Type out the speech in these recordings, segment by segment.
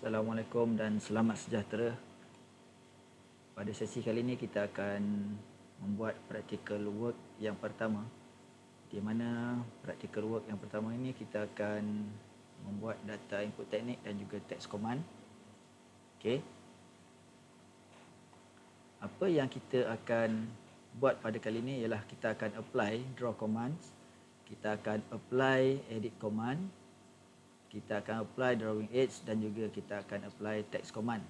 Assalamualaikum dan selamat sejahtera. Pada sesi kali ini kita akan membuat practical work yang pertama, di mana practical work yang pertama ini kita akan membuat data input teknik dan juga teks command. Okey. Apa yang kita akan buat pada kali ini ialah kita akan apply draw commands, kita akan apply edit command, kita akan apply drawing aids dan juga kita akan apply text command.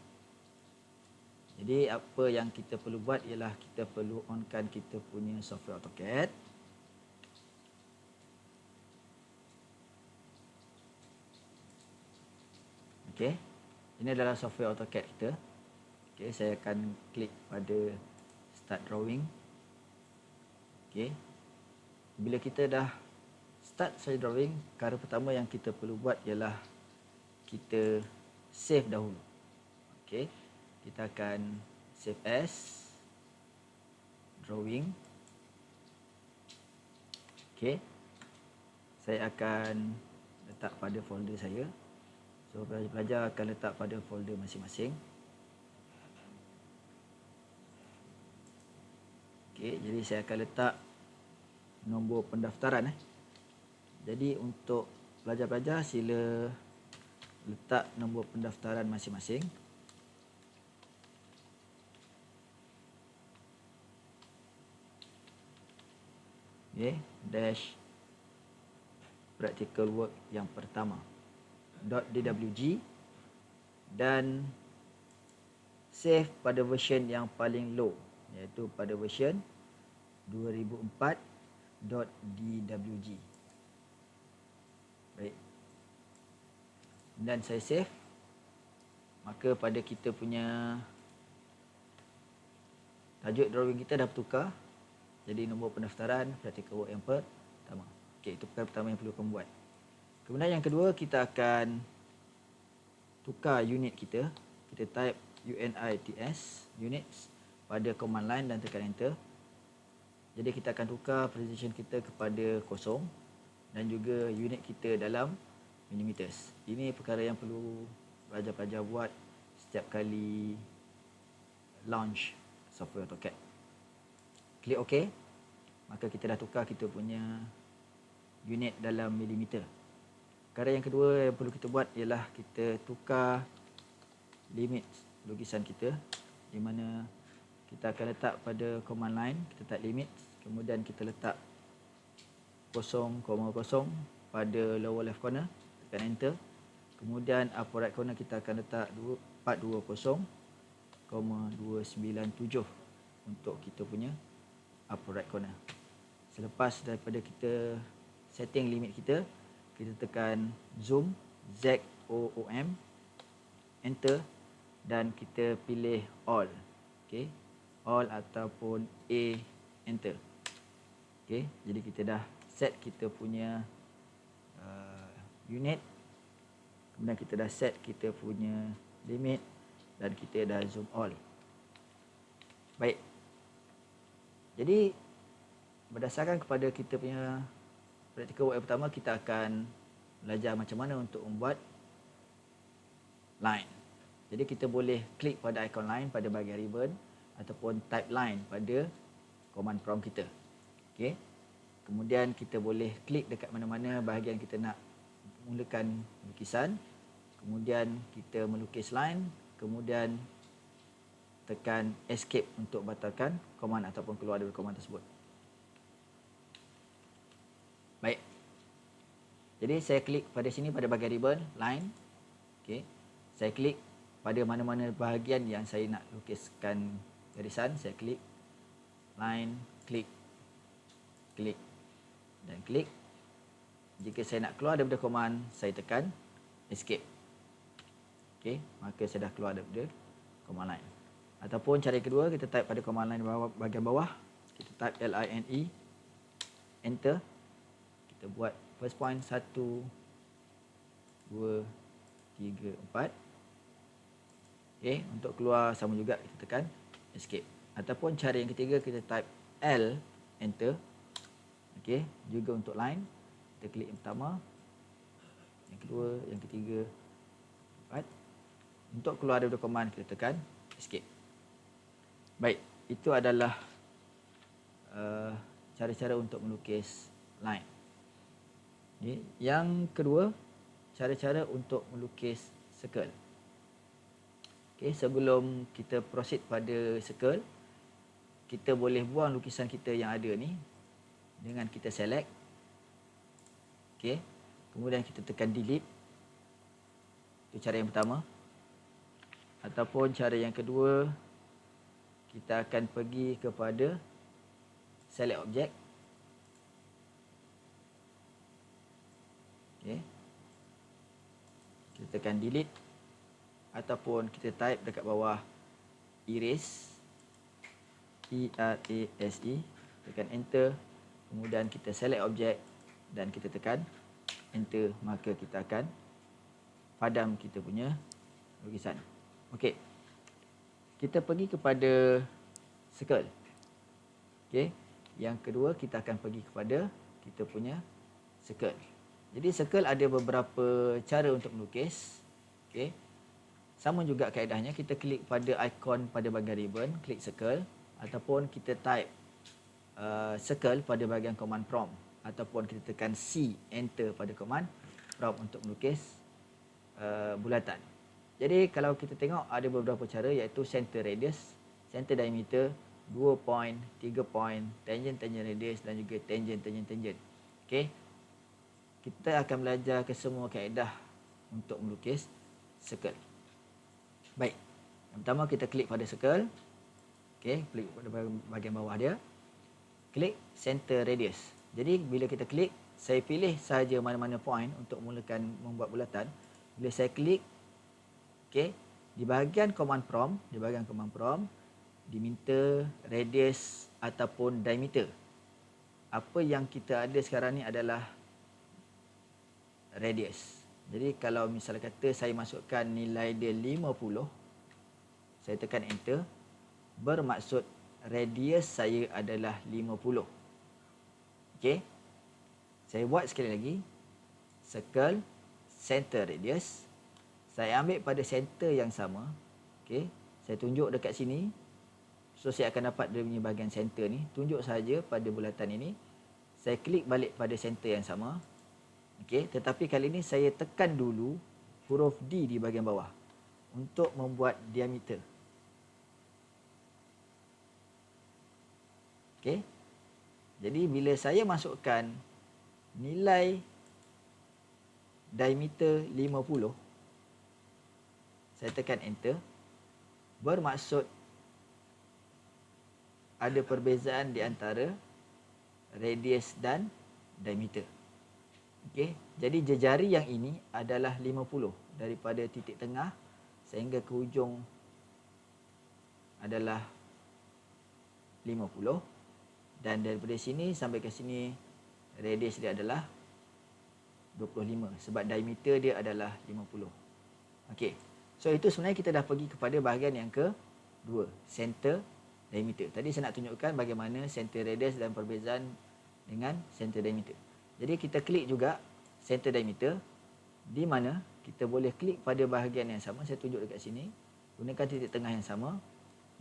Jadi apa yang kita perlu buat ialah kita perlu onkan kita punya software AutoCAD. Okey. Ini adalah software AutoCAD kita. Okey, saya akan klik pada start drawing. Okey. Bila kita dah start saya drawing, perkara pertama yang kita perlu buat ialah kita save dahulu. Okey. Kita akan save as drawing. Okey. Saya akan letak pada folder saya. So pelajar-pelajar akan letak pada folder masing-masing. Okey, jadi saya akan letak nombor pendaftaran. Jadi untuk pelajar-pelajar sila letak nombor pendaftaran masing-masing. Okey, dash practical work yang pertama .dwg dan save pada version yang paling low, iaitu pada version 2004.dwg. Baik. Dan saya save. Maka pada kita punya tajuk drawing kita dah bertukar jadi nombor pendaftaran practical work yang pertama. Okey, itu perkara pertama yang perlu kamu buat. Kemudian yang kedua, kita akan tukar unit kita. Kita type units, units pada command line dan tekan enter. Jadi kita akan tukar precision kita kepada kosong dan juga unit kita dalam millimeters. Ini perkara yang perlu pelajar-pelajar buat setiap kali launch software AutoCAD. Klik OK. Maka kita dah tukar kita punya unit dalam millimeter. Perkara yang kedua yang perlu kita buat ialah kita tukar limit lukisan kita, di mana kita akan letak pada command line, kita type limit, kemudian kita letak 0,0 pada lower left corner, tekan enter. Kemudian upper right corner kita akan letak 420,297 untuk kita punya upper right corner. Selepas daripada kita setting limit kita, kita tekan zoom, ZOOM, enter dan kita pilih all. Okey, all ataupun A, enter. Okey, jadi kita dah set kita punya unit. Kemudian kita dah set kita punya limit dan kita dah zoom all. Baik. Jadi berdasarkan kepada kita punya practical work yang pertama, kita akan belajar macam mana untuk membuat line. Jadi kita boleh klik pada ikon line pada bahagian ribbon ataupun type line pada command prompt kita. Okey. Kemudian kita boleh klik dekat mana-mana bahagian kita nak mulakan lukisan. Kemudian kita melukis line, kemudian tekan escape untuk batalkan command ataupun keluar dari command tersebut. Baik. Jadi saya klik pada sini pada bahagian ribbon, line. Okey. Saya klik pada mana-mana bahagian yang saya nak lukiskan garisan, saya klik line, klik, klik dan klik. Jika saya nak keluar daripada command, saya tekan escape. Okey, maka saya dah keluar daripada command line. Ataupun cara kedua, kita type pada command line bahagian bawah, kita type line, enter. Kita buat first point 1 2 3 4. Okey, untuk keluar sama juga kita tekan escape. Ataupun cara yang ketiga, kita type L, enter. Okey, juga untuk line. Kita klik yang pertama, yang kedua, yang ketiga, empat. Untuk keluar daripada command, kita tekan escape. Baik, itu adalah cara-cara untuk melukis line. Okay. Yang kedua, cara-cara untuk melukis circle. Okay, sebelum kita proceed pada circle, kita boleh buang lukisan kita yang ada ni dengan kita select. Okay. Kemudian kita tekan delete. Itu cara yang pertama. Ataupun cara yang kedua, kita akan pergi kepada select object. Okay. Kita tekan delete. Ataupun kita type dekat bawah erase. E-R-A-S-E. Tekan enter. Kemudian kita select object dan kita tekan enter, maka kita akan padam kita punya lukisan. Okey. Kita pergi kepada circle. Okey. Yang kedua, kita akan pergi kepada kita punya circle. Jadi circle ada beberapa cara untuk melukis. Okey. Sama juga kaedahnya, kita klik pada ikon pada bahagian ribbon, klik circle, ataupun kita type circle pada bahagian command prompt, ataupun kita tekan C, enter pada command prompt untuk melukis bulatan. Jadi kalau kita tengok ada beberapa cara, iaitu center radius, center diameter, 2 point, 3 point, tangent radius dan juga tangent. Okey. Kita akan belajar ke semua kaedah untuk melukis circle. Baik. Yang pertama, kita klik pada circle. Okey, klik pada bahagian bawah dia. Klik center radius. Jadi bila kita klik, saya pilih sahaja mana-mana point untuk mulakan membuat bulatan. Bila saya klik, okey, di bahagian command prompt, diminta radius ataupun diameter. Apa yang kita ada sekarang ni adalah radius. Jadi kalau misalnya kata saya masukkan nilai dia 50, saya tekan enter, bermaksud radius saya adalah 50. Okey. Saya buat sekali lagi. Circle, center radius. Saya ambil pada center yang sama. Okey. Saya tunjuk dekat sini. So saya akan dapat dia punya bahagian center ni. Tunjuk saja pada bulatan ini. Saya klik balik pada center yang sama. Okey, tetapi kali ini saya tekan dulu huruf D di bahagian bawah untuk membuat diameter. Okey. Jadi bila saya masukkan nilai diameter 50, saya tekan enter, bermaksud ada perbezaan di antara radius dan diameter. Okey, jadi jejari yang ini adalah 50 daripada titik tengah sehingga ke hujung adalah 50. Dan daripada sini sampai ke sini radius dia adalah 25 sebab diameter dia adalah 50. Okey. So itu sebenarnya kita dah pergi kepada bahagian yang kedua, center diameter. Tadi saya nak tunjukkan bagaimana center radius dan perbezaan dengan center diameter. Jadi kita klik juga center diameter, di mana kita boleh klik pada bahagian yang sama. Saya tunjuk dekat sini. Gunakan titik tengah yang sama.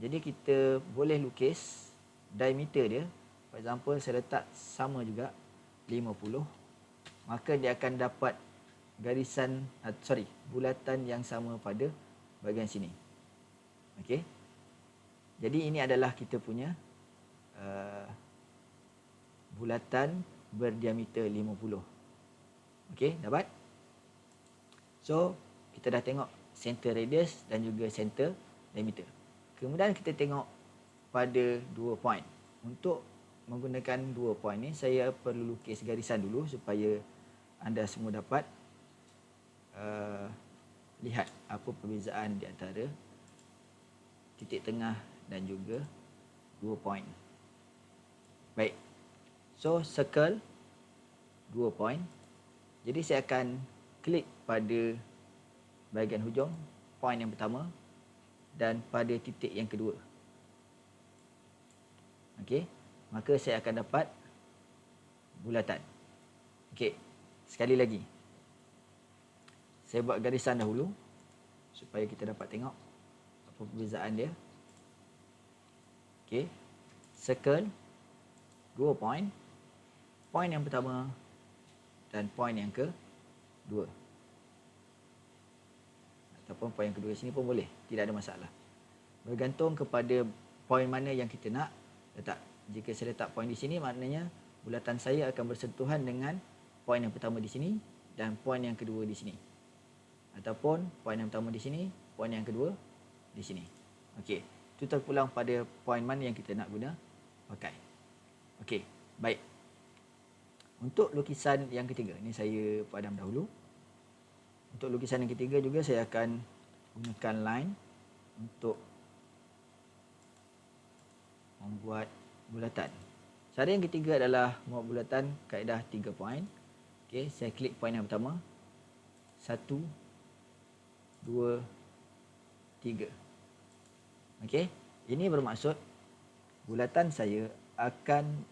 Jadi kita boleh lukis diameter dia. For example, saya letak sama juga 50, maka dia akan dapat garisan, bulatan yang sama pada bahagian sini. Okey. Jadi ini adalah kita punya bulatan berdiameter 50. Okey, dapat? So, kita dah tengok center radius dan juga center diameter. Kemudian kita tengok pada 2 point. Untuk menggunakan 2 point ni, saya perlu lukis garisan dulu supaya anda semua dapat lihat apa perbezaan di antara titik tengah dan juga 2 point. Baik. So, circle 2 point. Jadi saya akan klik pada bahagian hujung point yang pertama dan pada titik yang kedua. Okey. Maka saya akan dapat bulatan. Okey. Sekali lagi. Saya buat garisan dahulu supaya kita dapat tengok apa perbezaan dia. Okey. Circle 2 point. Point yang pertama dan point yang kedua. Ataupun point yang kedua sini pun boleh, tidak ada masalah. Bergantung kepada point mana yang kita nak letak. Jika saya letak point di sini, maknanya bulatan saya akan bersentuhan dengan point yang pertama di sini dan point yang kedua di sini. Ataupun point yang pertama di sini, point yang kedua di sini. Okey, itu terpulang pada point mana yang kita nak guna pakai. Okey, baik. Untuk lukisan yang ketiga, ini saya padam dahulu. Untuk lukisan yang ketiga juga saya akan gunakan line untuk membuat bulatan. Cara yang ketiga adalah membuat bulatan kaedah 3 point. Okey, saya klik point yang pertama. 1 2 3. Okey, ini bermaksud bulatan saya akan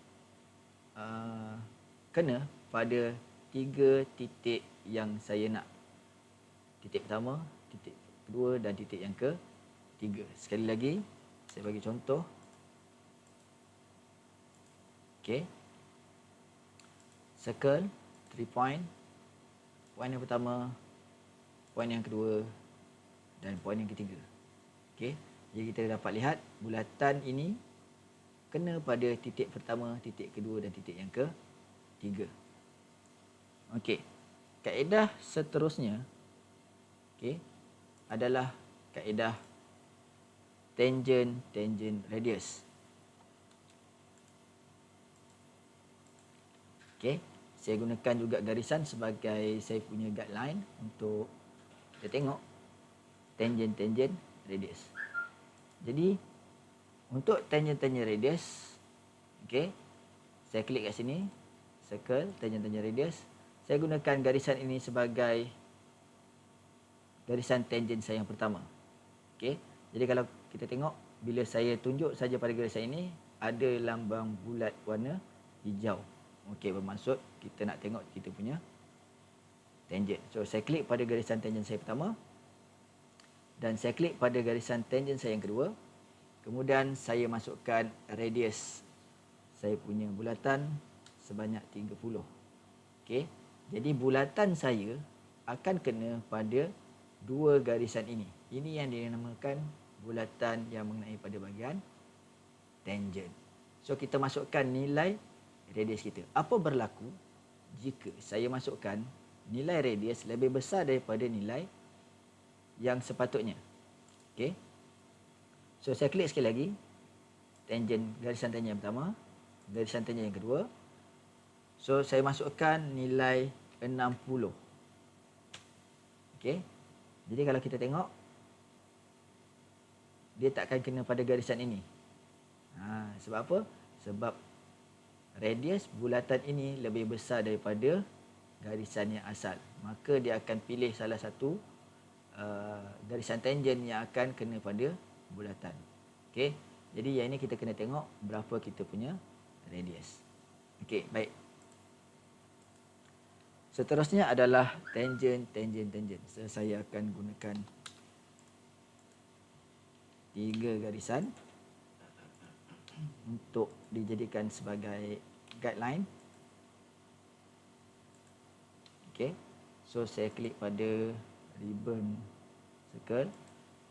kena pada 3 titik yang saya nak. Titik pertama, titik kedua dan titik yang ketiga. Sekali lagi, saya bagi contoh. Okey. Circle 3 point. Point yang pertama, point yang kedua dan point yang ketiga. Okey. Jadi kita dapat lihat bulatan ini kena pada titik pertama, titik kedua dan titik yang ketiga. Okey. Kaedah seterusnya adalah kaedah tangent radius. Okey, saya gunakan juga garisan sebagai saya punya guideline untuk kita tengok tangent radius. Jadi untuk tangent radius, okey, saya klik kat sini, circle tangent radius. Saya gunakan garisan ini sebagai garisan tangent saya yang pertama. Okey. Jadi kalau kita tengok bila saya tunjuk saja pada garisan ini ada lambang bulat warna hijau. Okey, bermaksud kita nak tengok kita punya tangent. So saya klik pada garisan tangent saya pertama dan saya klik pada garisan tangent saya yang kedua. Kemudian saya masukkan radius saya punya bulatan sebanyak 30. Okey. Jadi bulatan saya akan kena pada dua garisan ini. Ini yang dinamakan bulatan yang mengenai pada bahagian tangent. So kita masukkan nilai radius kita. Apa berlaku jika saya masukkan nilai radius lebih besar daripada nilai yang sepatutnya? Okey. So saya klik sekali lagi tangent, garisan tangent yang pertama, garisan tangent yang kedua. So saya masukkan nilai 60. Okey. Jadi kalau kita tengok dia takkan kena pada garisan ini. Sebab apa? Sebab radius bulatan ini lebih besar daripada garisan yang asal. Maka dia akan pilih salah satu garisan tangent yang akan kena pada bulatan. Okey. Jadi yang ini kita kena tengok berapa kita punya radius. Okey, baik. Seterusnya adalah tangent. So, saya akan gunakan 3 garisan untuk dijadikan sebagai guideline. Okey. So saya klik pada ribbon circle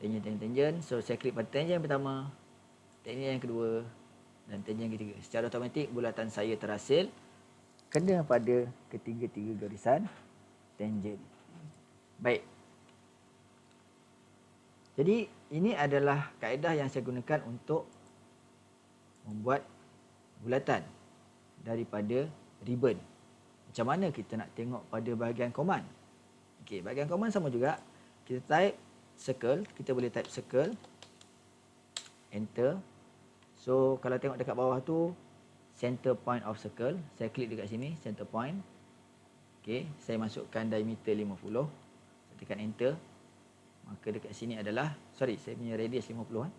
tangent. So saya klik pada tangent yang pertama, tangent yang kedua dan tangent yang ketiga. Secara automatik bulatan saya terhasil kena pada ketiga-tiga garisan tangent. Baik. Jadi ini adalah kaedah yang saya gunakan untuk membuat bulatan daripada ribbon. Macam mana kita nak tengok pada bahagian command? Okey, bahagian command sama juga. Kita type circle, kita boleh type circle, enter. So kalau tengok dekat bawah tu center point of circle, saya klik dekat sini center point. Okey, saya masukkan diameter 50. Saya tekan enter. Maka dekat sini adalah, saya punya radius 50 .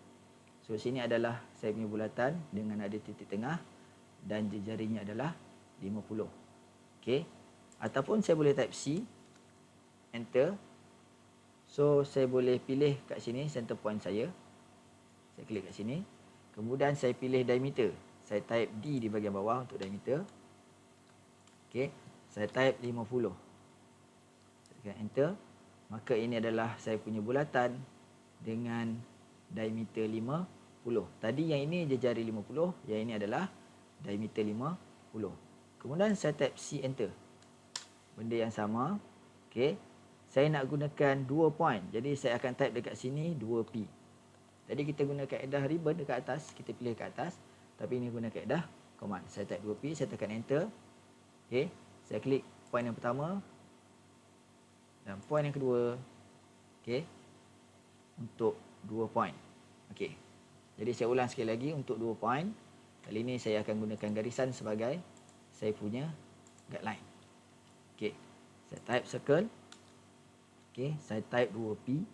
So sini adalah saya punya bulatan dengan ada titik tengah dan jarinya adalah 50. Okey. Ataupun saya boleh type C, enter. So saya boleh pilih kat sini center point saya. Saya klik kat sini. Kemudian saya pilih diameter. Saya type D di bahagian bawah untuk diameter. Okey, saya type 50. Saya tekan enter. Maka ini adalah saya punya bulatan dengan diameter 50. Tadi yang ini dia jari 50, yang ini adalah diameter 50. Kemudian saya type C enter. Benda yang sama. Okey. Saya nak gunakan 2 point. Jadi saya akan type dekat sini 2P. Tadi kita guna kaedah ribbon dekat atas, kita pilih kat atas. Tapi ini guna kaedah command. Saya type 2P, saya tekan enter. Okey. Saya klik point yang pertama dan point yang kedua. Okey. Untuk 2 point. Okey. Jadi saya ulang sekali lagi untuk 2 point. Kali ini saya akan gunakan garisan sebagai saya punya guideline. Okey. Saya type circle. Okey, saya type 2P.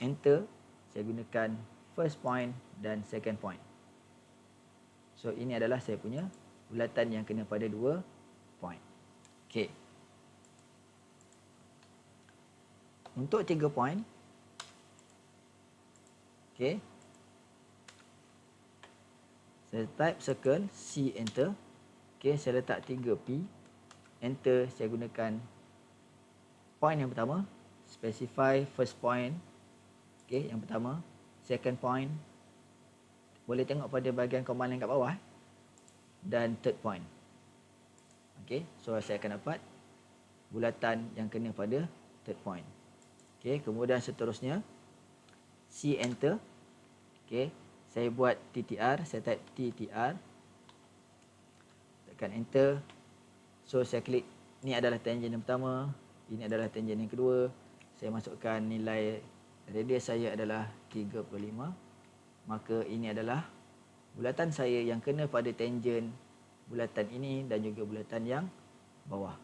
Enter. Saya gunakan first point dan second point. So ini adalah saya punya bulatan yang kena pada 2 point. Okey. Untuk 3 point. Okey. Saya type circle, C enter. Okey, saya letak 3P. Enter, saya gunakan point yang pertama. Specify first point. Okey, yang pertama. Second point. Boleh tengok pada bahagian command yang kat bawah. Dan third point. Okey, so saya akan dapat bulatan yang kena pada third point. Okey, kemudian seterusnya C enter. Okey, saya buat TTR, saya type TTR. Tekan enter. So saya klik, ni adalah tangent yang pertama, ini adalah tangent yang kedua. Saya masukkan nilai radius saya adalah 35. Maka ini adalah bulatan saya yang kena pada tangent bulatan ini dan juga bulatan yang bawah.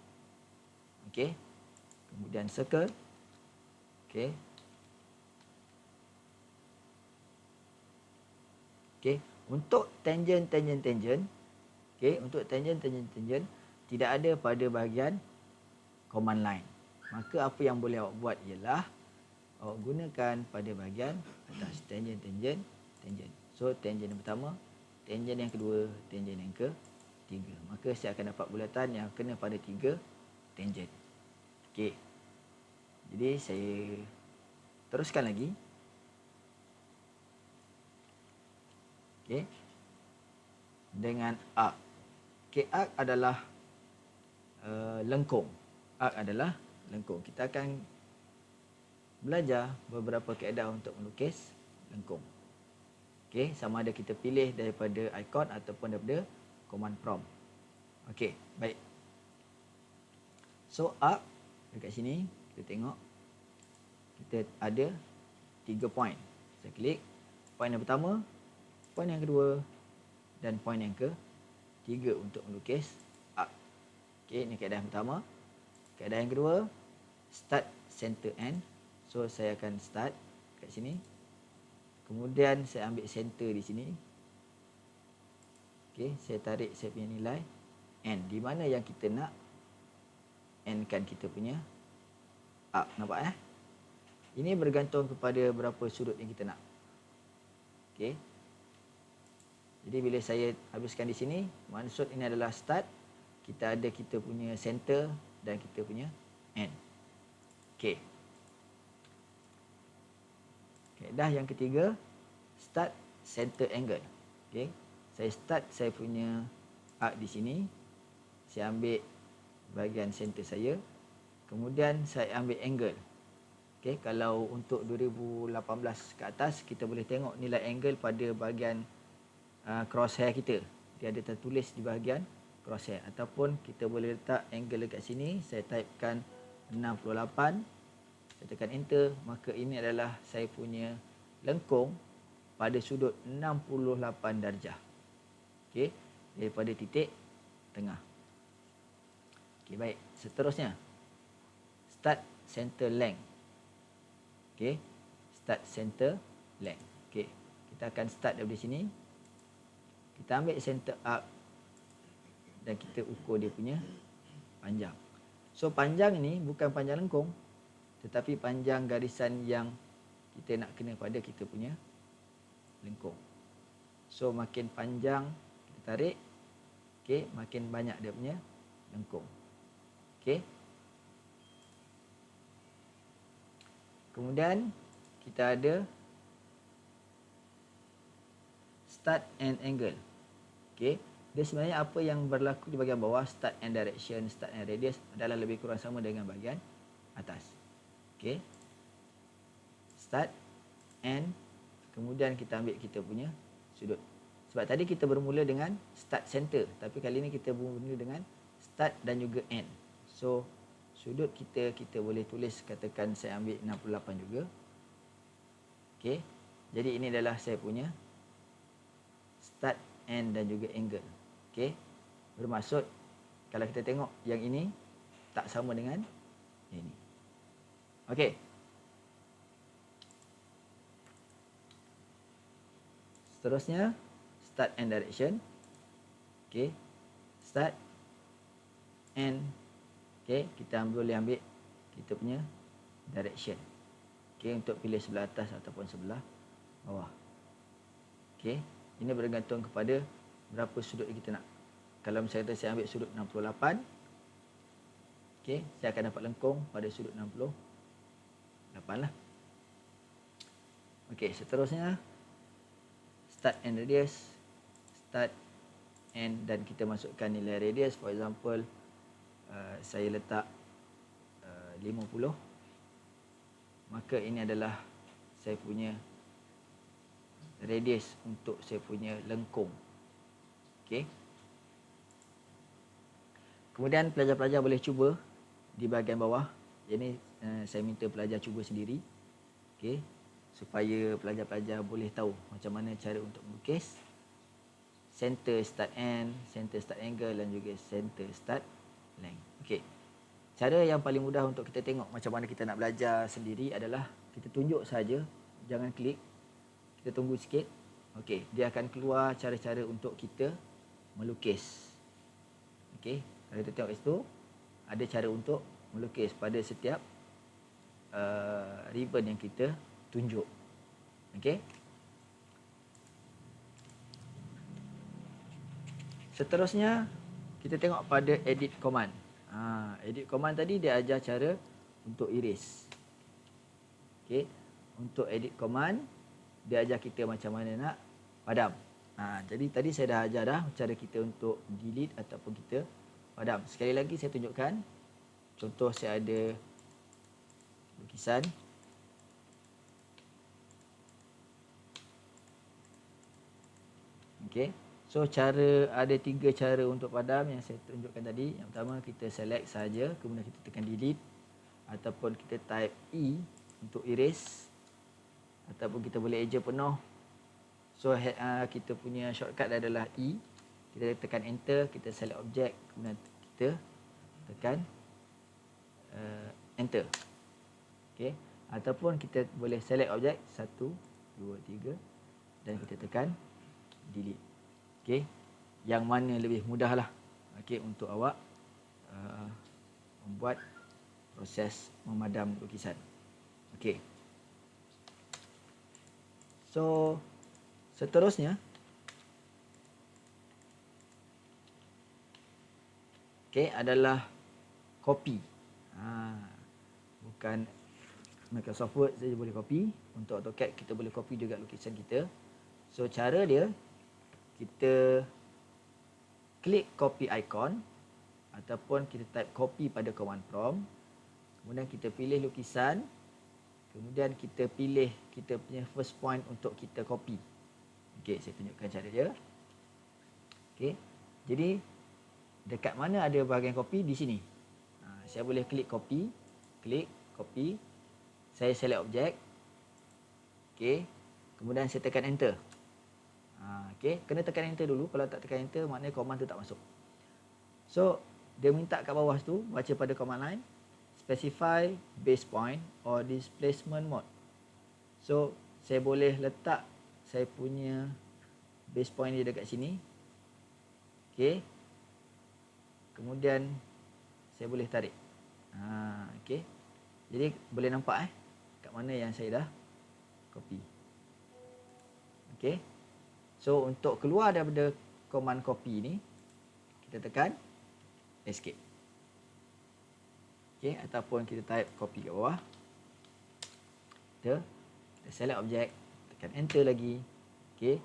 Okey. Kemudian circle. Okey. Okey, untuk tangent. Okey, untuk tangent tidak ada pada bahagian command line. Maka apa yang boleh awak buat ialah awak gunakan pada bahagian atas tangent. So tangent yang pertama, tangent yang kedua, tangent yang ketiga. Maka saya akan dapat bulatan yang kena pada 3 tangent. Okey. Jadi saya teruskan lagi. Okey. Dengan arc. Okey, arc adalah lengkung. Arc adalah lengkung. Kita akan belajar beberapa kaedah untuk melukis lengkung. Okey, sama ada kita pilih daripada icon ataupun daripada command prompt. Okey, baik. So arc dekat sini kita tengok kita ada 3 point. Saya klik point yang pertama, point yang kedua dan point yang ketiga untuk melukis arc. Okey, ini kaedah yang pertama. Kaedah yang kedua, start center end. So saya akan start kat sini. Kemudian saya ambil center di sini. Okey, saya tarik saya punya nilai n di mana yang kita nak n-kan kita punya arc. Nampak Ini bergantung kepada berapa sudut yang kita nak. Okey. Jadi bila saya habiskan di sini, maksud ini adalah start. Kita ada kita punya center dan kita punya end. Okey. Kaedah yang ketiga, start center angle. Okey. Saya start saya punya arc di sini. Saya ambil bahagian center saya. Kemudian saya ambil angle. Okey, kalau untuk 2018 ke atas, kita boleh tengok nilai angle pada bahagian crosshair kita. Dia ada tertulis di bahagian crosshair. Ataupun kita boleh letak angle dekat sini. Saya typekan 68. Saya tekan enter. Maka ini adalah saya punya lengkung pada sudut 68 darjah. Okey, daripada titik tengah. Okey, baik. Seterusnya, start center length. Okey, start center length. Okey, kita akan start dari sini. Kita ambil center arc dan kita ukur dia punya panjang. So panjang ni bukan panjang lengkung, tetapi panjang garisan yang kita nak kena pada kita punya lengkung. So makin panjang kita tarik, okey, makin banyak dia punya lengkung. Okey. Kemudian kita ada start and angle. Okey. Dia sebenarnya apa yang berlaku di bahagian bawah, start and direction, start and radius adalah lebih kurang sama dengan bahagian atas. Okey. Start and kemudian kita ambil kita punya sudut. Sebab tadi kita bermula dengan start center, tapi kali ini kita bermula dengan start dan juga end. So sudut kita boleh tulis, katakan saya ambil 68 juga. Okey. Jadi ini adalah saya punya start, end dan juga angle. Okey. Bermaksud kalau kita tengok yang ini tak sama dengan ini. Okey. Seterusnya start and direction. Okey. Start and okey, kita boleh ambil kita punya direction. Okey, untuk pilih sebelah atas ataupun sebelah bawah. Okey, ini bergantung kepada berapa sudut yang kita nak. Kalau misalnya saya ambil sudut 68, okey, saya akan dapat lengkung pada sudut 68 lah. Okey, seterusnya start and radius, start and, dan kita masukkan nilai radius. For example, saya letak 50, maka ini adalah saya punya radius untuk saya punya lengkung. Okey. Kemudian pelajar-pelajar boleh cuba di bahagian bawah. Jadi saya minta pelajar cuba sendiri. Okey, supaya pelajar-pelajar boleh tahu macam mana cara untuk melukis center start end, center start angle dan juga center start length. Okey. Cara yang paling mudah untuk kita tengok macam mana kita nak belajar sendiri adalah kita tunjuk saja, jangan klik. Kita tunggu sikit. Okey, dia akan keluar cara-cara untuk kita melukis. Okey, kalau kita tengok situ ada cara untuk melukis pada setiap ribbon yang kita tunjuk. Okey. Seterusnya kita tengok pada edit command. Edit command tadi dia ajar cara untuk iris. Okey, untuk edit command dia ajar kita macam mana nak padam. Jadi tadi saya dah ajar dah cara kita untuk delete ataupun kita padam. Sekali lagi saya tunjukkan. Contoh, saya ada lukisan. Okey. So ada 3 cara untuk padam yang saya tunjukkan tadi. Yang pertama, kita select saja, kemudian kita tekan delete ataupun kita type E untuk erase, ataupun kita boleh eja penuh. So kita punya shortcut adalah E. Kita tekan enter, kita select objek, kemudian kita tekan enter. Okey, ataupun kita boleh select objek 1 2 3 dan kita tekan delete. Okey, yang mana lebih mudah lah, okey, untuk awak membuat proses memadam lukisan. Okey. So seterusnya, okey, adalah copy. Bukan Microsoft Word saja boleh copy. Untuk AutoCAD kita boleh copy juga lukisan kita. So cara dia, kita klik copy icon ataupun kita type copy pada command prompt. Kemudian kita pilih lukisan. Kemudian kita pilih kita punya first point untuk kita copy. Okey, saya tunjukkan cara dia. Okey. Jadi dekat mana ada bahagian copy? Di sini. Saya boleh klik copy, klik copy. Saya select objek. Okey. Kemudian saya tekan enter. Okey, kena tekan enter dulu. Kalau tak tekan enter, maknanya command tu tak masuk. So, dia minta kat bawah tu baca pada command line, specify base point or displacement mode. So, saya boleh letak saya punya base point dia dekat sini. Okey. Kemudian saya boleh tarik. Okey. Jadi boleh nampak kat mana yang saya dah copy. Okey. So untuk keluar daripada command copy ni, kita tekan escape. Okey, ataupun kita type copy kat bawah. Kita select objek, tekan enter lagi. Okey.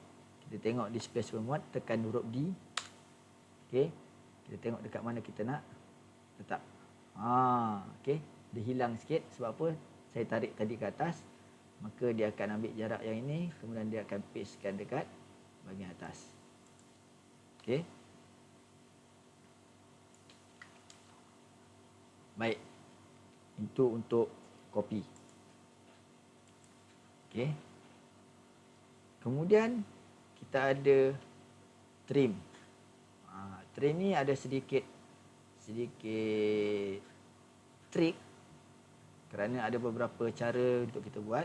Kita tengok displacement mode, tekan huruf D. Okey. Kita tengok dekat mana kita nak letak. Okey. Dia hilang sikit sebab apa? Saya tarik tadi ke atas. Maka dia akan ambil jarak yang ini, kemudian dia akan pastekan dekat bahagian atas. Okey. Baik. Itu untuk copy. Okey. Kemudian kita ada trim. Trim ni ada sedikit trik kerana ada beberapa cara untuk kita buat.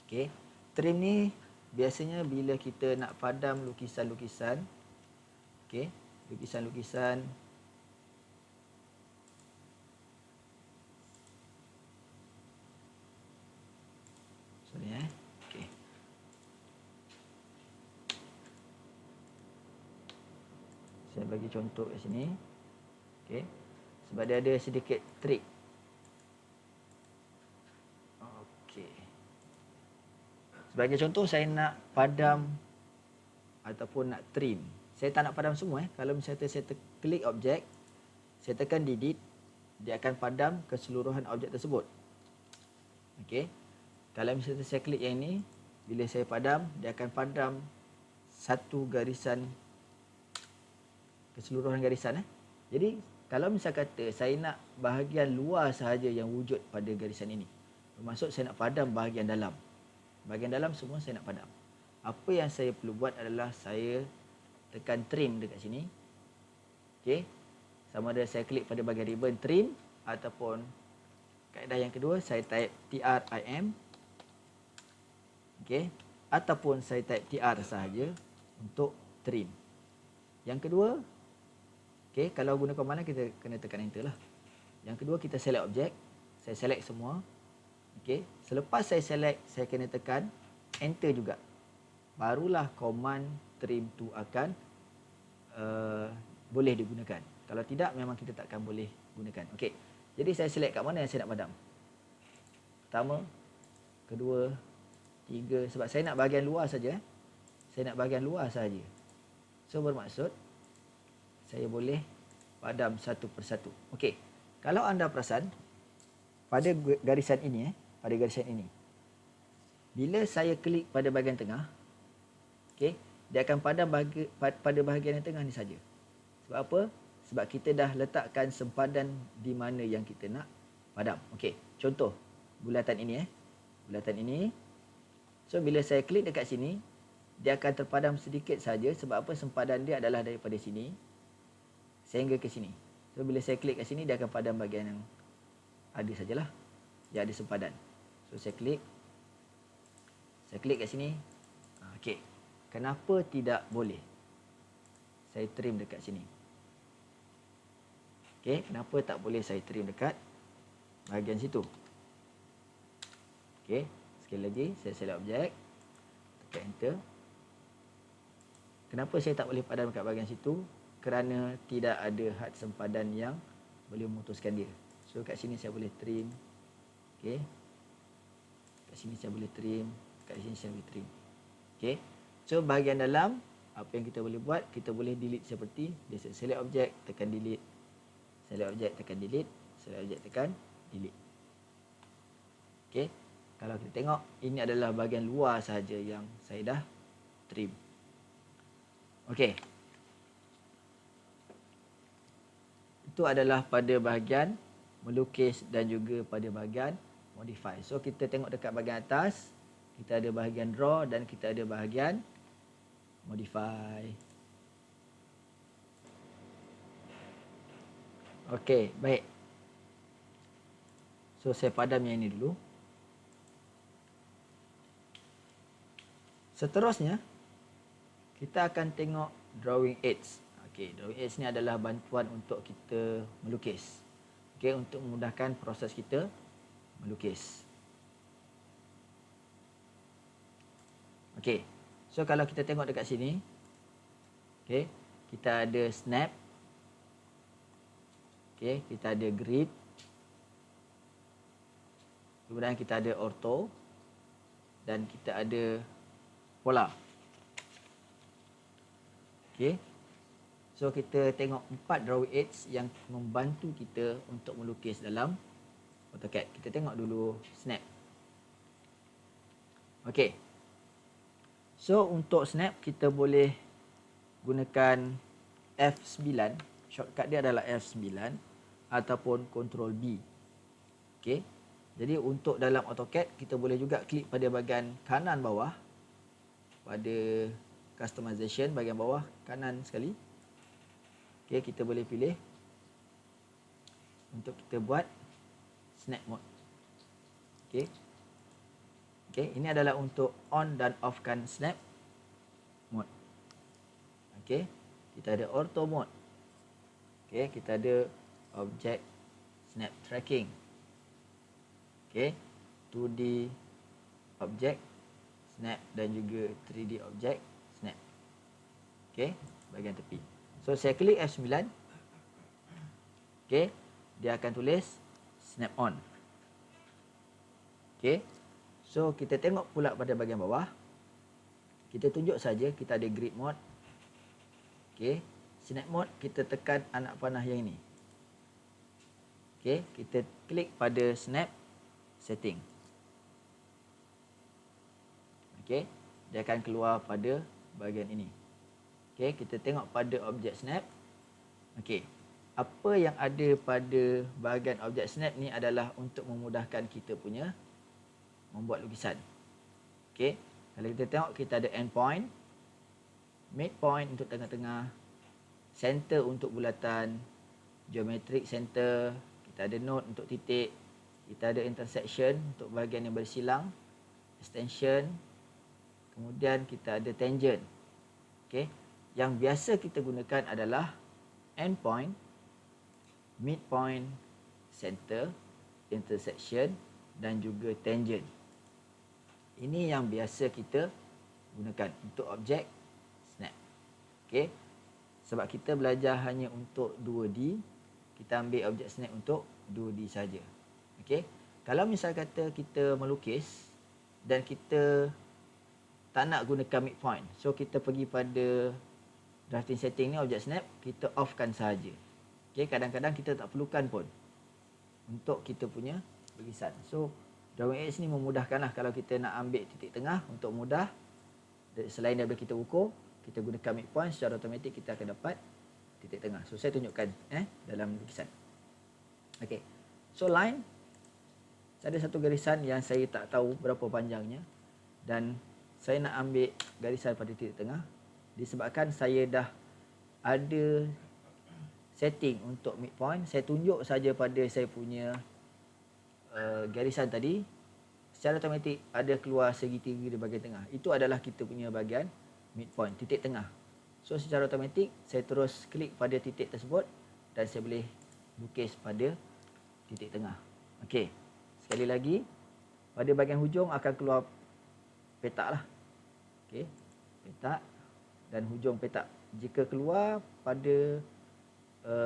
Okey. Trim ni biasanya bila kita nak padam lukisan-lukisan, okey, lukisan-lukisan okey. Saya bagi contoh kat sini. Okey. Sebab dia ada sedikit trik. Okey. Sebagai contoh, saya nak padam ataupun nak trim. Saya tak nak padam semua. Kalau misalnya saya klik objek, saya tekan delete, dia akan padam keseluruhan objek tersebut. Okey. Kalau misalnya saya klik yang ini, bila saya padam, dia akan padam satu garisan, keseluruhan garisan. Jadi kalau misal kata saya nak bahagian luar sahaja yang wujud pada garisan ini, bermaksud saya nak padam bahagian dalam. Bahagian dalam semua saya nak padam. Apa yang saya perlu buat adalah saya tekan trim dekat sini. Okey. Sama ada saya klik pada bahagian ribbon trim, ataupun kaedah yang kedua saya type trim. Okey. Ataupun saya type tr sahaja untuk trim. Yang kedua, okey, kalau guna command kita kena tekan enter lah. Yang kedua, kita select objek. Saya select semua. Okey, selepas saya select, saya kena tekan enter juga. Barulah command trim tu akan boleh digunakan. Kalau tidak, memang kita takkan boleh gunakan. Okey. Jadi saya select kat mana yang saya nak padam. Pertama, kedua, tiga. Sebab saya nak bahagian luar saja. Saya nak bahagian luar saja. So bermaksud saya boleh padam satu persatu. Okey. Kalau anda perasan pada garisan ini pada garisan ini, bila saya klik pada bahagian tengah, okey, dia akan padam pada bahagian yang tengah ni saja. Sebab apa? Sebab kita dah letakkan sempadan di mana yang kita nak padam. Okey, contoh bulatan ini bulatan ini. So bila saya klik dekat sini, dia akan terpadam sedikit saja. Sebab apa? Sempadan dia adalah daripada sini sehingga ke sini. So bila saya klik kat sini, dia akan padam bahagian yang ada sajalah, yang ada sempadan. So saya klik kat sini. Okey. Kenapa tidak boleh? Saya trim dekat sini. Okey, kenapa tak boleh saya trim dekat bahagian situ? Okey, sekali lagi saya select objek, tekan enter. Kenapa saya tak boleh padam dekat bahagian situ? Kerana tidak ada had sempadan yang boleh memutuskan dia. So kat sini saya boleh trim. Okey. Kat sini saya boleh trim, kat sini saya boleh trim. Okey. So bahagian dalam, apa yang kita boleh buat? Kita boleh delete seperti dia. Select objek, tekan delete. Select objek, tekan delete. Select objek, tekan delete. Okey. Kalau kita tengok, ini adalah bahagian luar sahaja yang saya dah trim. Okey. Itu adalah pada bahagian melukis dan juga pada bahagian modify. So kita tengok dekat bahagian atas, kita ada bahagian draw dan kita ada bahagian modify. Okey, baik. So saya padam yang ini dulu. Seterusnya, kita akan tengok drawing aids. Okey, drawing aids ni adalah bantuan untuk kita melukis. Okey. Okey, untuk memudahkan proses kita melukis. Okey. So kalau kita tengok dekat sini, okey, kita ada snap. Okey, kita ada grid. Kemudian kita ada ortho dan kita ada pola. Okey. So kita tengok 4 drawing aids yang membantu kita untuk melukis dalam AutoCAD. Kita tengok dulu snap. Okey. So untuk snap kita boleh gunakan F9. Shortcut dia adalah F9 ataupun Ctrl B. Okey. Jadi untuk dalam AutoCAD kita boleh juga klik pada bahagian kanan bawah pada customization bahagian bawah kanan sekali. Okey, kita boleh pilih untuk kita buat snap mode. Okey. Okey, ini adalah untuk on dan off kan snap mode. Okey, kita ada auto mode. Okey, kita ada object snap tracking. Okey, 2D object snap dan juga 3D object snap. Okey, bahagian tepi. So saya klik F9. Okey, dia akan tulis snap on. Okey. So kita tengok pula pada bahagian bawah. Kita tunjuk saja kita ada grid mode. Okey, snap mode kita tekan anak panah yang ini. Okey, kita klik pada snap setting. Okey, dia akan keluar pada bahagian ini. Okey, kita tengok pada objek snap. Okey, apa yang ada pada bahagian objek snap ni adalah untuk memudahkan kita punya membuat lukisan. Okey, kalau kita tengok kita ada endpoint, midpoint untuk tengah-tengah, center untuk bulatan, geometric center, kita ada node untuk titik, kita ada intersection untuk bahagian yang bersilang, extension, kemudian kita ada tangent. Okey, yang biasa kita gunakan adalah endpoint, midpoint, center, intersection dan juga tangent. Ini yang biasa kita gunakan untuk objek snap. Okey. Sebab kita belajar hanya untuk 2D, kita ambil objek snap untuk 2D saja. Okey. Kalau misal kata kita melukis dan kita tak nak gunakan midpoint, so kita pergi pada drafting setting ni objek snap, kita offkan saja. Okey, kadang-kadang kita tak perlukan pun untuk kita punya lukisan. So drawing aids ni memudahkanlah kalau kita nak ambil titik tengah untuk mudah. Selain daripada kita ukur, kita gunakan midpoint, secara automatik kita akan dapat titik tengah. So saya tunjukkan dalam lukisan. Okey. So line, ada satu garisan yang saya tak tahu berapa panjangnya dan saya nak ambil garisan pada titik tengah disebabkan saya dah ada setting untuk midpoint. Saya tunjuk saja pada saya punya garisan tadi, secara automatik ada keluar segitiga di bahagian tengah. Itu adalah kita punya bahagian midpoint, titik tengah. So secara automatik saya terus klik pada titik tersebut dan saya boleh lukis pada titik tengah. Okey, sekali lagi pada bahagian hujung akan keluar petak lah. Okey, petak dan hujung petak. Jika keluar pada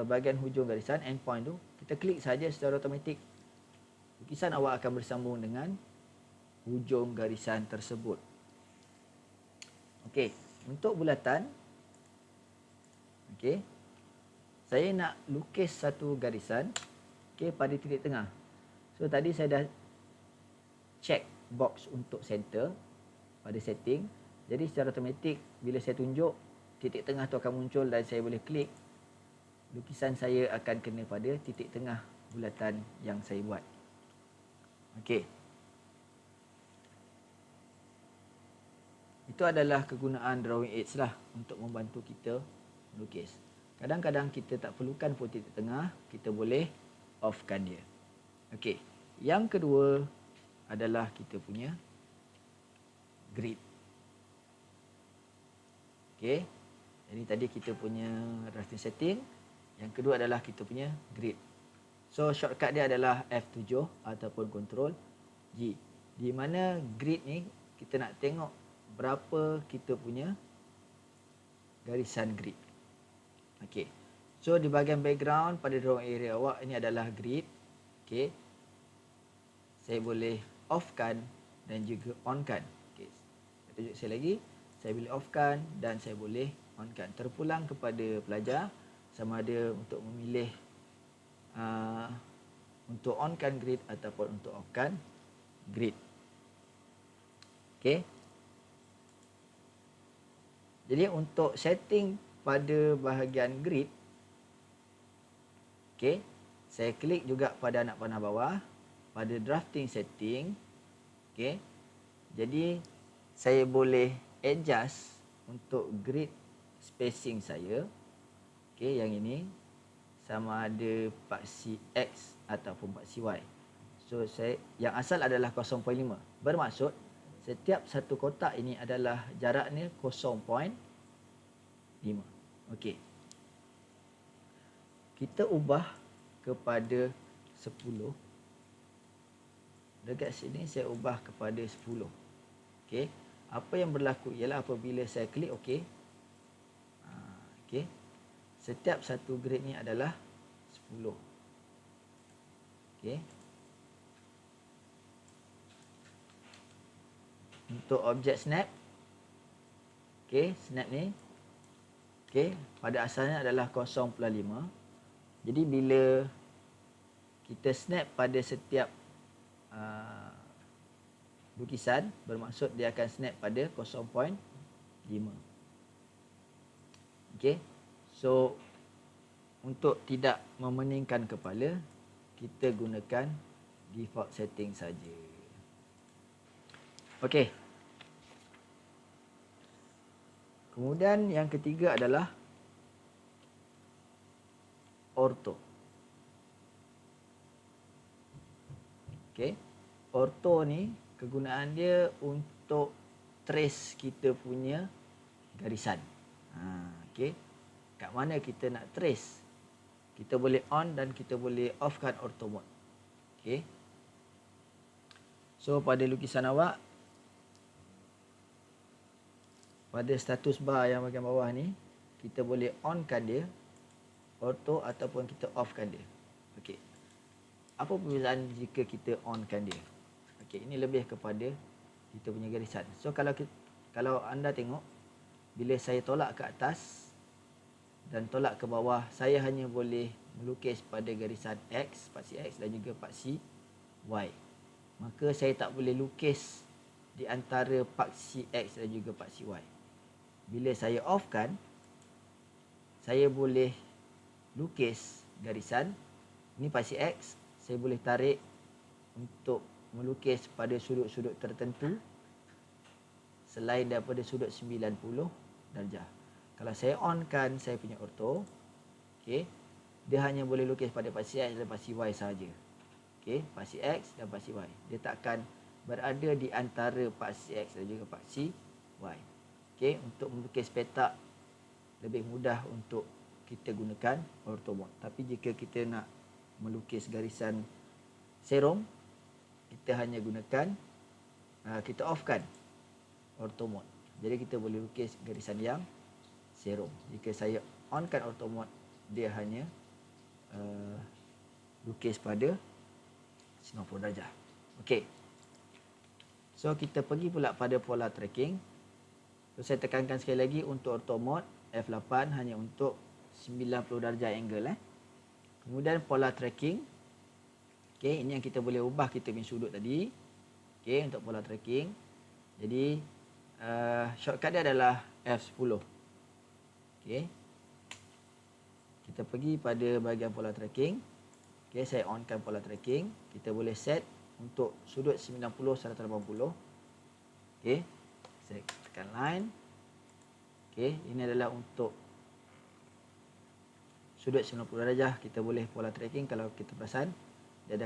bahagian hujung garisan endpoint tu, kita klik saja, secara automatik lukisan awak akan bersambung dengan hujung garisan tersebut. Okey, untuk bulatan, okey, saya nak lukis satu garisan, okey, pada titik tengah. So tadi saya dah check box untuk center pada setting. Jadi secara automatik bila saya tunjuk, titik tengah tu akan muncul dan saya boleh klik. Lukisan saya akan kena pada titik tengah bulatan yang saya buat. Okey. Itu adalah kegunaan drawing aids lah untuk membantu kita melukis. Kadang-kadang kita tak perlukan pun titik tengah, kita boleh offkan dia. Okey. Yang kedua adalah kita punya grid. Okey. Jadi tadi kita punya drafting setting. Yang kedua adalah kita punya grid. So shortcut dia adalah F7 ataupun Ctrl G. Di mana grid ni kita nak tengok berapa kita punya garisan grid. Okey. So di bahagian background pada drawing area awak ini adalah grid. Okey. Saya boleh offkan dan juga onkan. Okey. Saya tunjuk saya lagi. Saya boleh offkan dan saya boleh onkan. Terpulang kepada pelajar sama ada untuk memilih untuk onkan grid ataupun untuk offkan grid. Okey. Jadi untuk setting pada bahagian grid, okey, saya klik juga pada anak panah bawah pada drafting setting. Okey. Jadi saya boleh adjust untuk grid spacing saya. Okey, yang ini sama ada paksi X ataupun paksi Y. So yang asal adalah 0.5. Bermaksud setiap satu kotak ini adalah jaraknya 0.5. Okey. Kita ubah kepada 10. Dekat sini saya ubah kepada 10. Okey. Apa yang berlaku ialah apabila saya klik okey. Okey. Setiap satu grid ni adalah 10. Okey. Untuk objek snap. Okey, snap ni. Okey, pada asalnya adalah 0.5. Jadi bila kita snap pada setiap lukisan, bermaksud dia akan snap pada 0.5. Okey. So untuk tidak memeningkan kepala, kita gunakan default setting saja. Okey. Kemudian yang ketiga adalah ortho. Okey. Ortho ni kegunaan dia untuk trace kita punya garisan. Okey. Kat mana kita nak trace? Kita boleh on dan kita boleh offkan ortho mode. Okey. So pada lukisan awak, pada status bar yang bahagian bawah ni, kita boleh onkan dia ortho ataupun kita offkan dia. Okey. Apa perbezaan jika kita onkan dia? Okey, ini lebih kepada kita punya garisan. So kalau anda tengok, bila saya tolak ke atas dan tolak ke bawah, saya hanya boleh melukis pada garisan X, paksi X dan juga paksi Y. Maka saya tak boleh lukis di antara paksi X dan juga paksi Y. Bila saya offkan, saya boleh lukis garisan. Ini paksi X, saya boleh tarik untuk melukis pada sudut-sudut tertentu selain daripada sudut 90 darjah. Kalau saya onkan saya punya ortho, okey, dia hanya boleh lukis pada paksi X dan paksi Y saja. Okey, paksi X dan paksi Y. Dia takkan berada di antara paksi X dan juga paksi Y. Okey, untuk melukis petak lebih mudah untuk kita gunakan ortho mode. Tapi jika kita nak melukis garisan serum, kita hanya gunakan kita offkan ortho mode. Jadi kita boleh lukis garisan yang serum. Jika saya onkan ortho mode, dia hanya lukis pada 90 darjah. Okey. So kita pergi pula pada pola tracking. So saya tekankan sekali lagi untuk ortho mode F8 hanya untuk 90 darjah angle. Kemudian pola tracking. Okey, ini yang kita boleh ubah kita punya sudut tadi. Okey, untuk pola tracking. Jadi shortcut dia adalah F10. Okey. Kita pergi pada bahagian pola tracking. Okey, saya onkan pola tracking. Kita boleh set untuk sudut 90 180. Okey. Saya tekan line. Okey, ini adalah untuk sudut 90 darjah. Kita boleh pola tracking. Kalau kita perasan, dia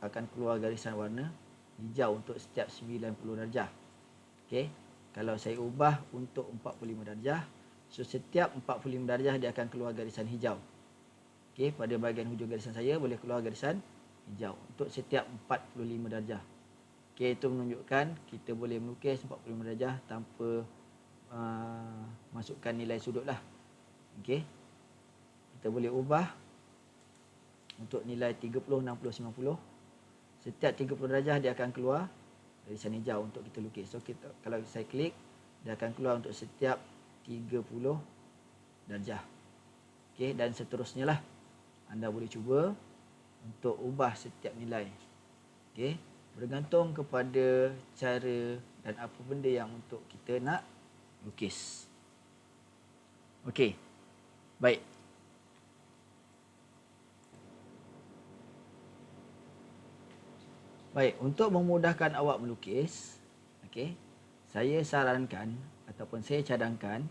akan keluar garisan warna hijau untuk setiap 90 darjah. Okey, kalau saya ubah untuk 45 darjah, so setiap 45 darjah dia akan keluar garisan hijau. Okey, pada bahagian hujung garisan saya boleh keluar garisan hijau untuk setiap 45 darjah. Okey, itu menunjukkan kita boleh melukis 45 darjah tanpa masukkan nilai sudut lah. Okey. Kita boleh ubah untuk nilai 30, 60, 90. Setiap 30 darjah dia akan keluar garisan hijau untuk kita lukis. So kalau saya klik, dia akan keluar untuk setiap 30 darjah. Okey, dan seterusnya lah. Anda boleh cuba untuk ubah setiap nilai. Okey, bergantung kepada cara dan apa benda yang untuk kita nak lukis. Okey. Baik. Baik, untuk memudahkan awak melukis, okey, saya sarankan ataupun saya cadangkan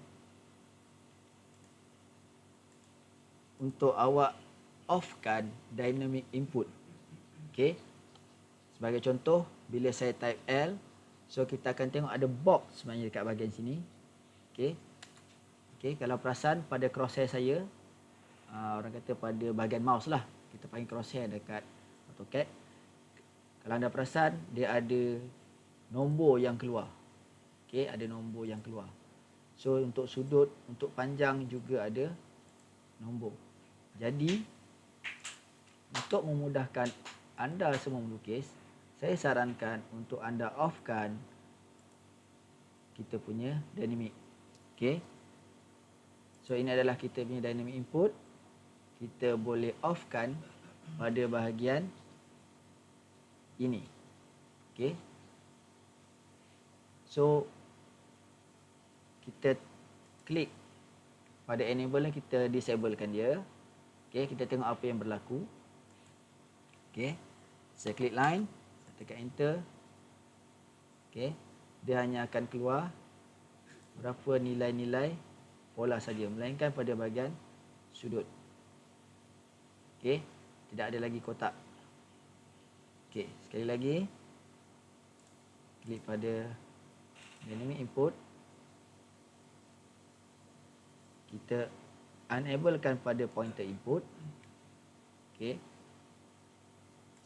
untuk awak offkan dynamic input. Okey. Sebagai contoh, bila saya type L, so kita akan tengok ada box sebenarnya dekat bahagian sini. Okey. Okey, kalau perasan pada crosshair saya, orang kata pada bahagian mouse lah, kita panggil crosshair dekat AutoCAD. Kalau anda perasan, dia ada nombor yang keluar. Okey, ada nombor yang keluar. So untuk sudut, untuk panjang juga ada nombor. Jadi untuk memudahkan anda semua melukis, saya sarankan untuk anda offkan kita punya dynamic. Okey. So ini adalah kita punya dynamic input. Kita boleh offkan pada bahagian ini. Okey. So kita klik pada enable ni, kita disablekan dia. Okey, kita tengok apa yang berlaku. Okey. Saya klik line, saya tekan enter. Okey. Dia hanya akan keluar berapa nilai-nilai pola saja, melainkan pada bahagian sudut. Okey, tidak ada lagi kotak. Okey, sekali lagi klik pada dynamic input. Kita enablekan pada pointer input. Okey.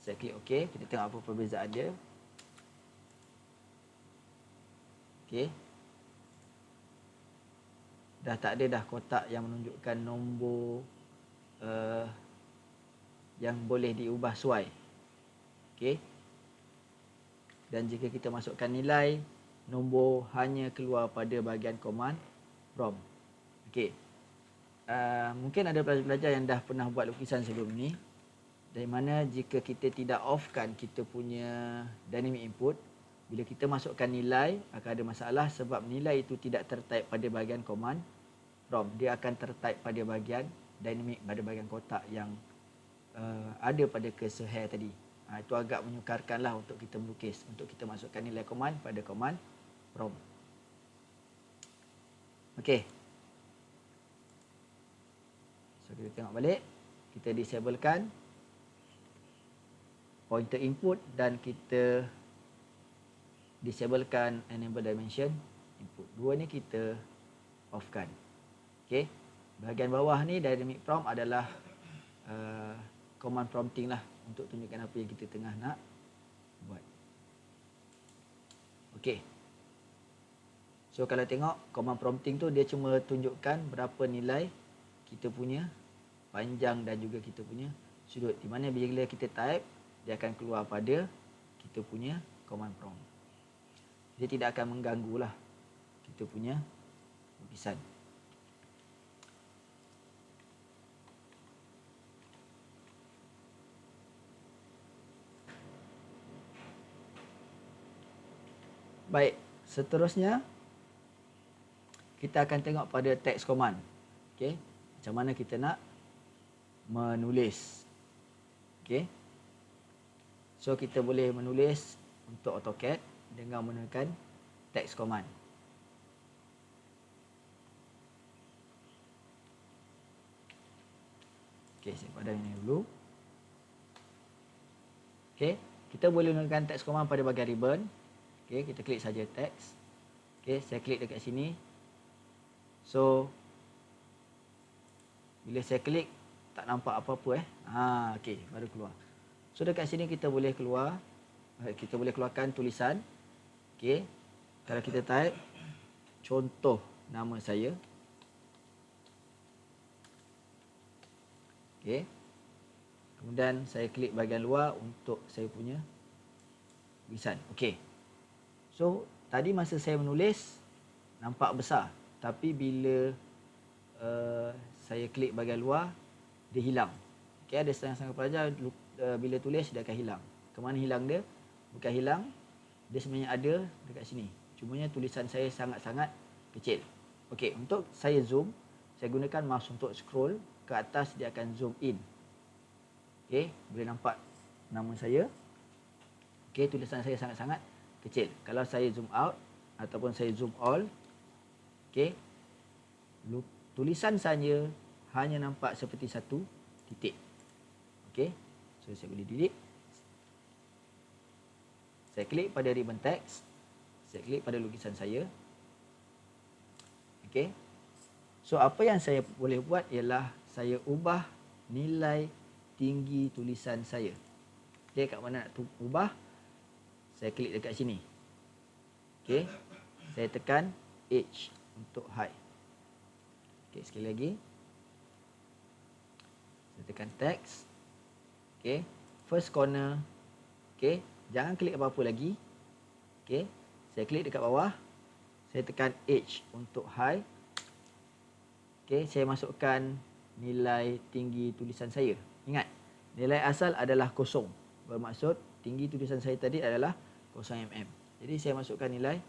Saya klik OK, kita tengok apa perbezaan dia. Okey. Dah tak ada dah kotak yang menunjukkan nombor yang boleh diubah suai. Okey. Dan jika kita masukkan nilai, nombor hanya keluar pada bahagian command prompt. Okey. Mungkin ada pelajar-pelajar yang dah pernah buat lukisan sebelum ni, dari mana jika kita tidak offkan kita punya dynamic input, bila kita masukkan nilai akan ada masalah sebab nilai itu tidak tertype pada bahagian command prompt. Dia akan tertype pada bahagian dynamic, pada bahagian kotak yang ada pada cursor hair tadi. Itu agak menyukarkanlah untuk kita melukis, untuk kita masukkan nilai command pada command prompt. Okey. So kita tengok balik, kita disablekan pointer input dan kita disablekan enable dimension input. Dua ni kita offkan. Okey. Bahagian bawah ni dynamic prompt adalah command prompting lah, untuk tunjukkan apa yang kita tengah nak buat. Okey. So kalau tengok command prompting tu, dia cuma tunjukkan berapa nilai kita punya panjang dan juga kita punya sudut. Di mana bila kita type, dia akan keluar pada kita punya command prompt. Dia tidak akan mengganggu lah kita punya lukisan. Baik, seterusnya kita akan tengok pada text command. Okey, macam mana kita nak menulis. Okey. So kita boleh menulis untuk AutoCAD dengan menggunakan text command. Okey, saya padam ini dulu. Okey, kita boleh menggunakan text command pada bahagian ribbon. Okey, kita klik saja text. Okey, saya klik dekat sini. So bila saya klik, tak nampak apa-apa okey, baru keluar. So dekat sini kita boleh keluarkan tulisan. Okey. Kalau kita type contoh nama saya. Okey. Kemudian saya klik bahagian luar untuk saya punya tulisan. Okey. So tadi masa saya menulis nampak besar, tapi bila saya klik bahagian luar dia hilang. Okey, ada setengah-setengah pelajar bila tulis dia akan hilang. Ke mana hilang dia? Bukan hilang, dia sebenarnya ada dekat sini. Cumanya tulisan saya sangat-sangat kecil. Okey, untuk saya zoom, saya gunakan mouse untuk scroll ke atas, dia akan zoom in. Okey, boleh nampak nama saya. Okey, tulisan saya sangat-sangat kecil. Kalau saya zoom out ataupun saya zoom all, okey, tulisan saya hanya nampak seperti satu titik. Okey, so saya boleh delete. Saya klik pada ribbon text. Saya klik pada lukisan saya. Okey. So apa yang saya boleh buat ialah saya ubah nilai tinggi tulisan saya. Okey, kat mana nak ubah? Saya klik dekat sini. Okey. Saya tekan H untuk hide. Okey, sekali lagi. Saya tekan text. Okey, first corner. Okey, jangan klik apa-apa lagi. Okey, saya klik dekat bawah. Saya tekan H untuk hide. Okey, saya masukkan nilai tinggi tulisan saya. Ingat, nilai asal adalah kosong. Bermaksud tinggi tulisan saya tadi adalah 0 mm. Jadi saya masukkan nilai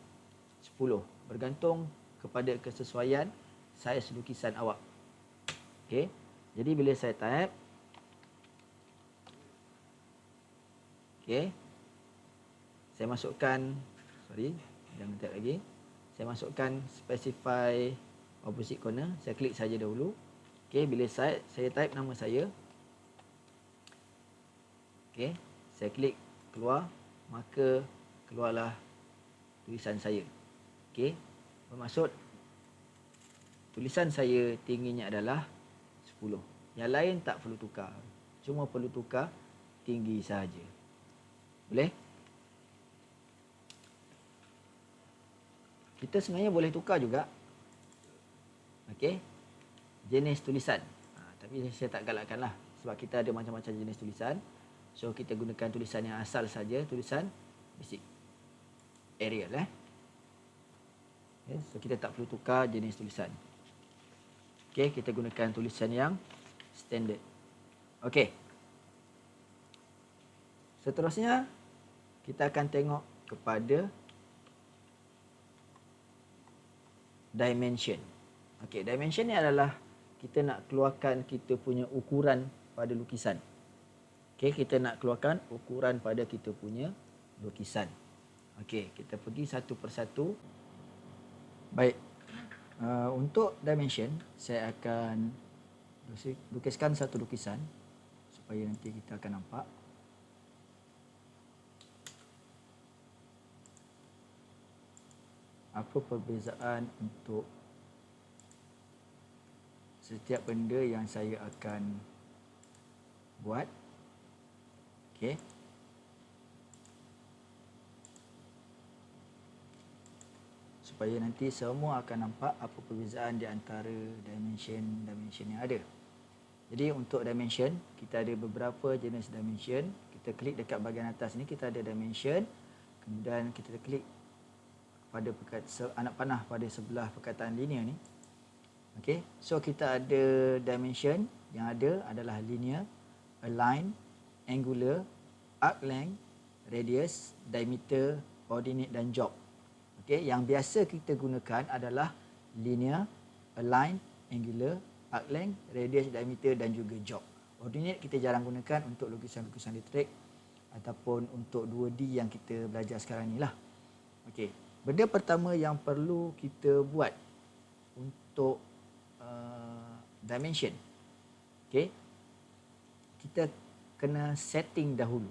10. Bergantung kepada kesesuaian saiz lukisan awak. Okey, jadi bila saya type, okey, saya masukkan, jangan type lagi. Saya masukkan specify opposite corner. Saya klik saja dahulu. Okey, bila saya type nama saya. Okey, saya klik keluar, maka keluarlah tulisan saya. Okey, bermaksud tulisan saya tingginya adalah 10. Yang lain tak perlu tukar. Cuma perlu tukar tinggi sahaja. Boleh? Kita sebenarnya boleh tukar juga. Okey, jenis tulisan. Tapi saya tak galakkanlah sebab kita ada macam-macam jenis tulisan. So kita gunakan tulisan yang asal saja, tulisan basic. Arial Okay, so kita tak perlu tukar jenis tulisan. Okey, kita gunakan tulisan yang standard. Okey. Seterusnya kita akan tengok kepada dimension. Okey, dimension ni adalah kita nak keluarkan kita punya ukuran pada lukisan. Okey, kita nak keluarkan ukuran pada kita punya lukisan. Okey, kita pergi satu persatu. Baik. Untuk dimension, saya akan lukiskan satu lukisan supaya nanti kita akan nampak. Apa perbezaan untuk setiap benda yang saya akan buat. Okey. Supaya nanti semua akan nampak apa perbezaan di antara dimension yang ada. Jadi untuk dimension, kita ada beberapa jenis dimension. Kita klik dekat bahagian atas ni, kita ada dimension. Kemudian kita klik pada anak panah pada sebelah perkataan linear ni. Okey, so kita ada dimension yang ada adalah linear, align, angular, arc length, radius, diameter, ordinate dan jog. Okey, yang biasa kita gunakan adalah linear, align, angular, arc length, radius, diameter dan juga jog. Ordinate kita jarang gunakan untuk lukisan-lukisan letterik ataupun untuk 2D yang kita belajar sekarang ni lah. Okey, benda pertama yang perlu kita buat untuk dimension. Okey, kita kena setting dahulu.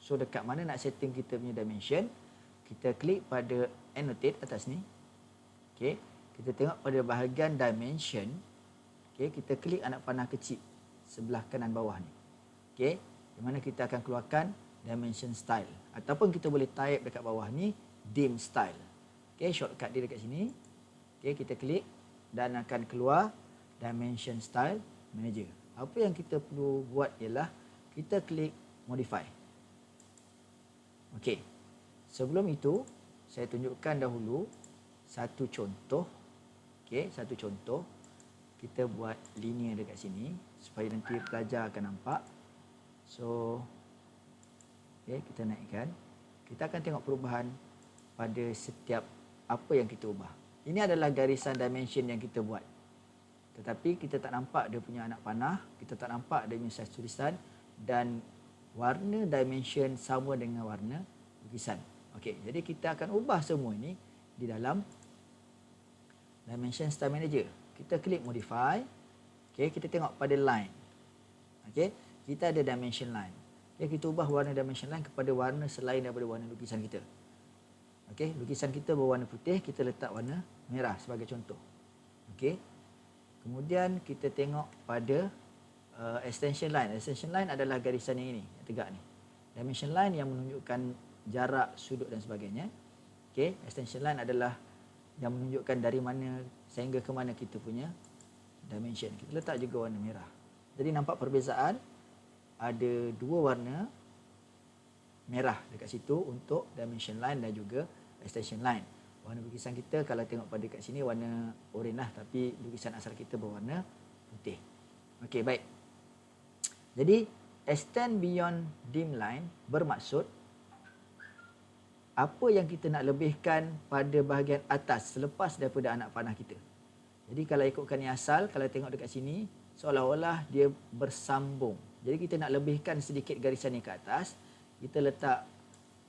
So dekat mana nak setting kita punya dimension? Kita klik pada annotate atas ni. Okey, kita tengok pada bahagian dimension. Okey, kita klik anak panah kecil sebelah kanan bawah ni. Okey, di mana kita akan keluarkan dimension style ataupun kita boleh type dekat bawah ni dim style. Okey, shortcut dia dekat sini. Okey, kita klik dan akan keluar dimension style manager. Apa yang kita perlu buat ialah kita klik modify. Okey. Sebelum itu saya tunjukkan dahulu satu contoh. Okey, satu contoh. Kita buat linear dekat sini supaya nanti pelajar akan nampak. So, okay, kita naikkan. Kita akan tengok perubahan pada setiap apa yang kita ubah. Ini adalah garisan dimension yang kita buat. Tetapi kita tak nampak dia punya anak panah, kita tak nampak dia punya saiz tulisan dan warna dimension sama dengan warna lukisan. Okey, jadi kita akan ubah semua ini di dalam dimension style manager. Kita klik modify. Okey, kita tengok pada line. Okey, kita ada dimension line. Okey, kita ubah warna dimension line kepada warna selain daripada warna lukisan kita. Okey, lukisan kita berwarna putih, kita letak warna merah sebagai contoh. Okey. Kemudian kita tengok pada extension line. Extension line adalah garisan yang ini, yang tegak ni. Dimension line yang menunjukkan jarak, sudut dan sebagainya. Okey, extension line adalah yang menunjukkan dari mana sehingga ke mana kita punya dimension. Kita letak juga warna merah. Jadi nampak perbezaan, ada dua warna merah dekat situ untuk dimension line dan juga extension line. Warna lukisan kita kalau tengok pada kat sini warna oranye lah, tapi lukisan asal kita berwarna putih. Okey, baik. Jadi extend beyond dim line bermaksud apa yang kita nak lebihkan pada bahagian atas selepas daripada anak panah kita. Jadi kalau ikutkan yang asal, kalau tengok dekat sini seolah-olah dia bersambung. Jadi kita nak lebihkan sedikit garisan ni ke atas, kita letak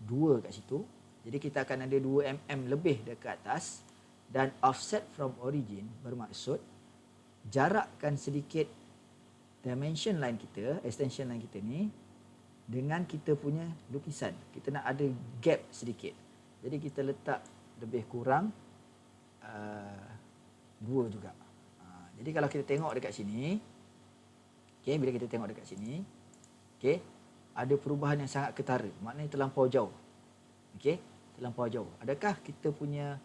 2 kat situ. Jadi kita akan ada 2 mm lebih dekat atas dan offset from origin bermaksud jarakkan sedikit dimension line kita, extension line kita ni dengan kita punya lukisan. Kita nak ada gap sedikit. Jadi kita letak lebih kurang 2 juga. Jadi kalau kita tengok dekat sini, okay, bila kita tengok dekat sini, okay, ada perubahan yang sangat ketara. Maknanya terlampau jauh. Okay, terlampau jauh. Adakah kita punya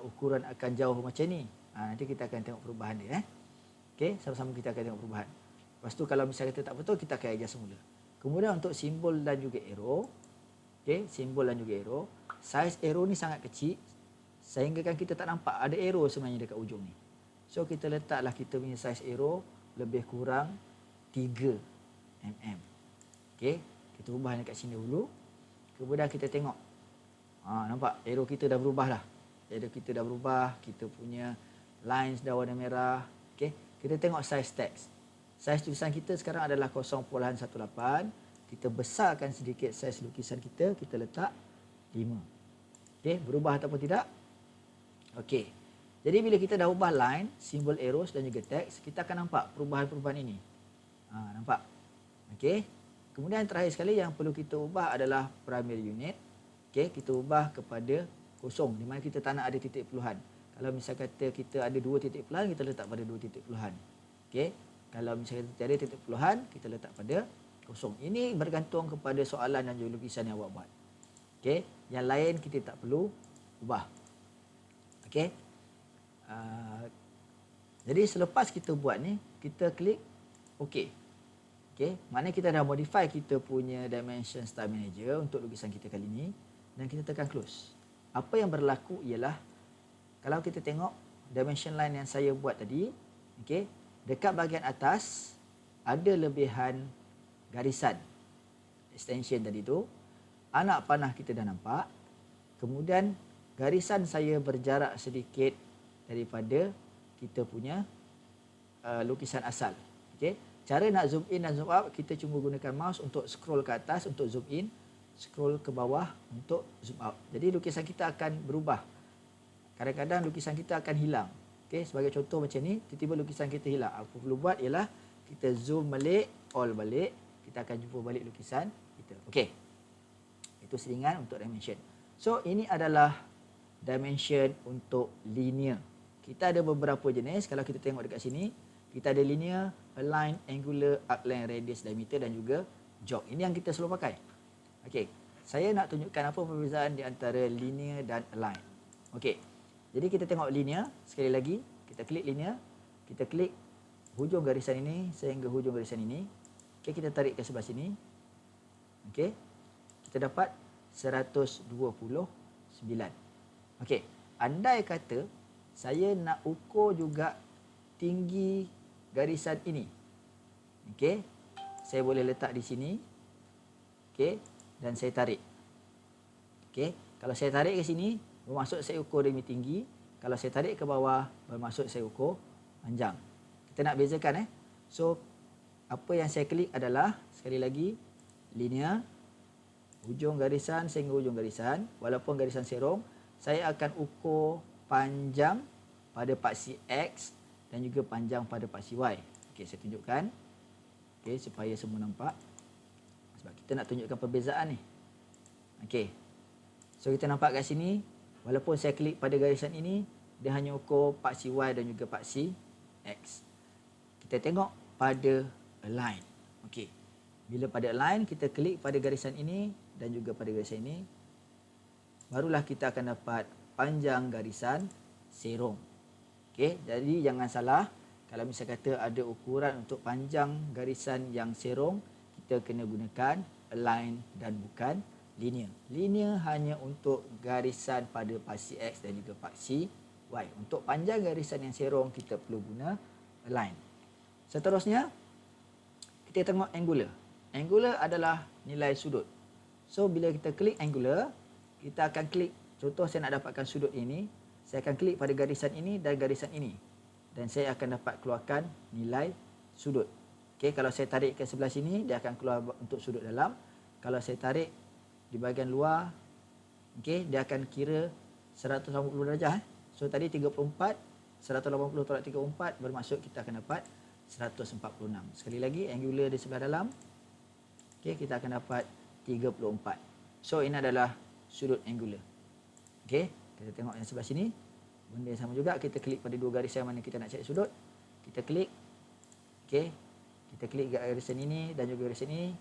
ukuran akan jauh macam ni? Nanti kita akan tengok perubahan dia. Okay, sama-sama kita akan tengok perubahan. Lepas tu kalau misalnya kita tak betul, kita akan adjust semula. Kemudian untuk simbol dan juga arrow. Okay, simbol dan juga arrow. Saiz arrow ni sangat kecil sehingga kan kita tak nampak ada arrow sebenarnya dekat ujung ni. So kita letaklah kita punya saiz arrow lebih kurang 3 mm. Okay, kita ubah dekat sini dulu. Kemudian kita tengok. Nampak arrow kita dah berubah lah. Arrow kita dah berubah. Kita punya lines dah warna merah. Okay, kita tengok saiz teks. Saiz tulisan kita sekarang adalah 0.18. Kita besarkan sedikit saiz lukisan kita. Kita letak 5. Okay, berubah ataupun tidak? Okay. Jadi bila kita dah ubah line, simbol arrows dan juga teks, kita akan nampak perubahan-perubahan ini. Nampak? Okay. Kemudian terakhir sekali yang perlu kita ubah adalah primary unit. Okay, kita ubah kepada kosong, di mana kita tak nak ada titik puluhan. Kalau misal kata kita ada 2 titik puluhan, kita letak pada 2 titik puluhan. Okay. Kalau misalnya kita tiada titik puluhan, kita letak pada kosong. Ini bergantung kepada soalan dan juga lukisan yang awak buat. Okay. Yang lain kita tak perlu ubah. Okay. Jadi selepas kita buat ni, kita klik OK. Okay. Maknanya kita dah modify kita punya dimension style manager untuk lukisan kita kali ni. Dan kita tekan close. Apa yang berlaku ialah, kalau kita tengok dimension line yang saya buat tadi, okay, dekat bahagian atas ada lebihan garisan extension tadi tu. Anak panah kita dah nampak. Kemudian garisan saya berjarak sedikit daripada kita punya lukisan asal. Okay. Cara nak zoom in dan zoom out, kita cuma gunakan mouse untuk scroll ke atas untuk zoom in, scroll ke bawah untuk zoom out. Jadi lukisan kita akan berubah. Kadang-kadang lukisan kita akan hilang. Okay, sebagai contoh macam ni, tiba-tiba lukisan kita hilang. Apa perlu buat ialah kita zoom balik, all balik, kita akan jumpa balik lukisan kita. Okey. Itu selingan untuk dimension. So ini adalah dimension untuk linear. Kita ada beberapa jenis. Kalau kita tengok dekat sini, kita ada linear, align, angular, arc length, radius, diameter dan juga jog. Ini yang kita selalu pakai. Okey, saya nak tunjukkan apa perbezaan di antara linear dan align. Okey, jadi kita tengok linear sekali lagi. Kita klik linear, kita klik hujung garisan ini sehingga hujung garisan ini. Okey, kita tarik ke sebelah sini. Okey, kita dapat 129. Okey, andai kata saya nak ukur juga tinggi garisan ini. Okey, saya boleh letak di sini. Okey, dan saya tarik. Okey, kalau saya tarik ke sini, bermaksud saya ukur dia punya tinggi. Kalau saya tarik ke bawah, bermaksud saya ukur panjang. Kita nak bezakan So, apa yang saya klik adalah sekali lagi linear, hujung garisan sehingga hujung garisan. Walaupun garisan serong, saya akan ukur panjang pada paksi X dan juga panjang pada paksi Y. Okey, saya tunjukkan. Okey, supaya semua nampak. Sebab kita nak tunjukkan perbezaan ni. Okey. So, kita nampak kat sini, walaupun saya klik pada garisan ini, dia hanya ukur paksi Y dan juga paksi X. Kita tengok pada align. Okey. Bila pada align, kita klik pada garisan ini dan juga pada garisan ini, barulah kita akan dapat panjang garisan serong. Okey, jadi jangan salah. Kalau misalnya kata ada ukuran untuk panjang garisan yang serong, kita kena gunakan align dan bukan linear. Linear hanya untuk garisan pada paksi X dan juga paksi Y. Untuk panjang garisan yang serong, kita perlu guna align. Seterusnya, kita tengok angular. Angular adalah nilai sudut. So, bila kita klik angular, kita akan klik, contoh saya nak dapatkan sudut ini, saya akan klik pada garisan ini dan garisan ini. Dan saya akan dapat keluarkan nilai sudut. Okey, kalau saya tarik ke sebelah sini, dia akan keluar untuk sudut dalam. Kalau saya tarik di bahagian luar, okey, dia akan kira 180 darjah. So, tadi 34, 180 tolak 34, bermaksud kita akan dapat 146. Sekali lagi, angular di sebelah dalam. Okey, kita akan dapat 34. So, ini adalah sudut angular. Okey, kita tengok yang sebelah sini. Benda yang sama juga, kita klik pada dua garisan mana kita nak cari sudut. Kita klik. Okey, kita klik garisan ini dan juga garisan ini.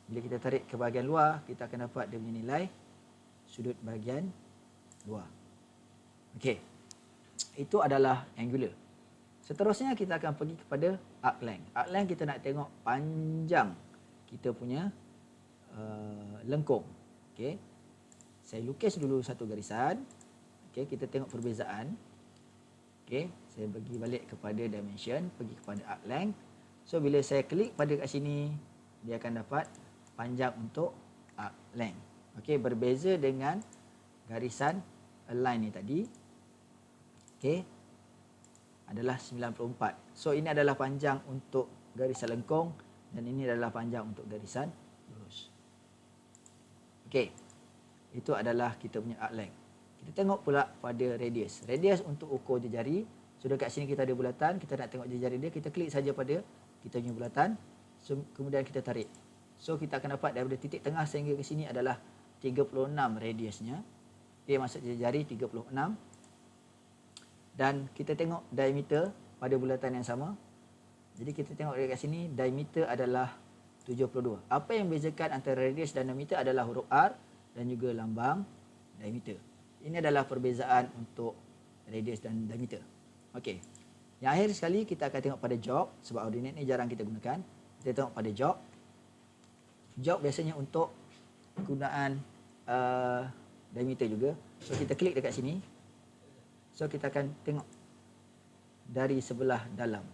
Bila kita tarik ke bahagian luar, kita akan dapat dia punya nilai sudut bahagian luar. Okey, itu adalah angular. Seterusnya kita akan pergi kepada arc length. Arc length kita nak tengok panjang kita punya lengkung. Okey, saya lukis dulu satu garisan. Okey, kita tengok perbezaan. Okey, saya bagi balik kepada dimension, pergi kepada arc length. So, bila saya klik pada kat sini, dia akan dapat panjang untuk arc length. Okey, berbeza dengan garisan align ni tadi. Okey, adalah 94. So, ini adalah panjang untuk garisan lengkung dan ini adalah panjang untuk garisan lurus. Okey, itu adalah kita punya arc length. Kita tengok pula pada radius. Radius untuk ukur jari. So, dekat sini kita ada bulatan. Kita nak tengok jari dia. Kita klik saja pada kita punya bulatan. So, kemudian kita tarik. So, kita akan dapat daripada titik tengah sehingga ke sini adalah 36 radiusnya. Okey, maksud jari 36. Dan kita tengok diameter pada bulatan yang sama. Jadi, kita tengok dekat sini, diameter adalah 72. Apa yang membezakan antara radius dan diameter adalah huruf R dan juga lambang diameter. Ini adalah perbezaan untuk radius dan diameter. Okey. Yang akhir sekali kita akan tengok pada jog sebab ordinate ni jarang kita gunakan. Kita tengok pada jog. Jog biasanya untuk kegunaan diameter juga. So, kita klik dekat sini. So, kita akan tengok dari sebelah dalam.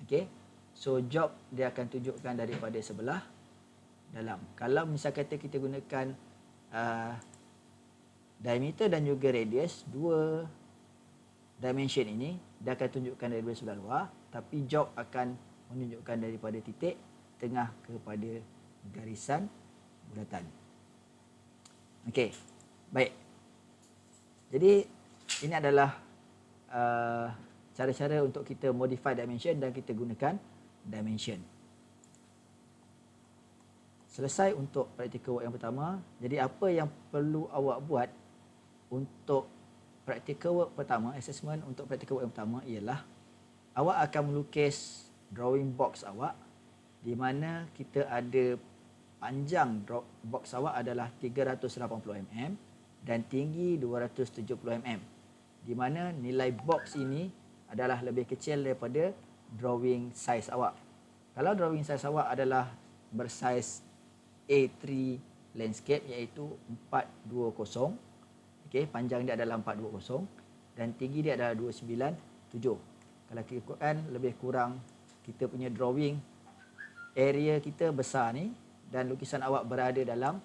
Okey. So, jog dia akan tunjukkan daripada sebelah dalam. Kalau misal kata kita gunakan diameter dan juga radius, dua dimension ini, dia akan tunjukkan daripada sebelah luar. Tapi jog akan menunjukkan daripada titik tengah kepada garisan bulatan. Okey, baik. Jadi, ini adalah cara-cara untuk kita modify dimension dan kita gunakan dimension. Selesai untuk practical work yang pertama. Jadi, apa yang perlu awak buat untuk practical work pertama, assessment untuk practical work yang pertama ialah awak akan melukis drawing box awak di mana kita ada panjang box awak adalah 380 mm dan tinggi 270 mm. Di mana nilai box ini adalah lebih kecil daripada drawing size awak. Kalau drawing size awak adalah bersaiz A3 landscape iaitu 420, okey, panjang dia adalah 420 dan tinggi dia adalah 297. Kalau kita ikutkan lebih kurang kita punya drawing area kita besar ni dan lukisan awak berada dalam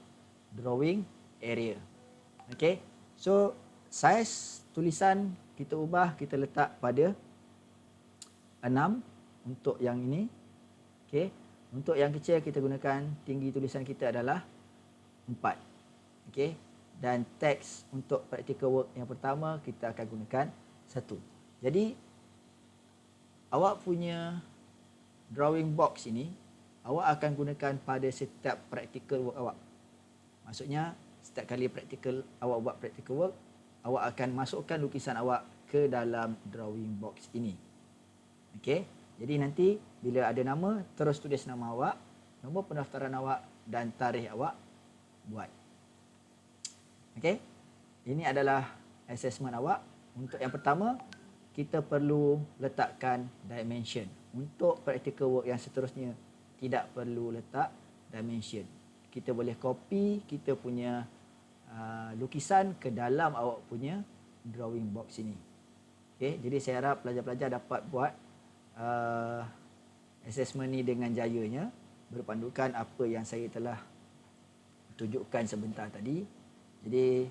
drawing area. Okey. So saiz tulisan kita ubah, kita letak pada 6 untuk yang ini. Okey. Untuk yang kecil kita gunakan tinggi tulisan kita adalah 4. Okey. Dan teks untuk practical work yang pertama kita akan gunakan 1. Jadi awak punya drawing box ini awak akan gunakan pada setiap practical work awak. Maksudnya setiap kali awak buat practical work, awak akan masukkan lukisan awak ke dalam drawing box ini. Okey. Jadi nanti bila ada nama, terus tulis nama awak, nombor pendaftaran awak dan tarikh awak buat. Okey. Ini adalah assessment awak. Untuk yang pertama, kita perlu letakkan dimension. Untuk practical work yang seterusnya, tidak perlu letak dimension. Kita boleh copy kita punya lukisan ke dalam awak punya drawing box ini. Okay, jadi saya harap pelajar-pelajar dapat buat assessment ni dengan jayanya berpandukan apa yang saya telah tunjukkan sebentar tadi. Jadi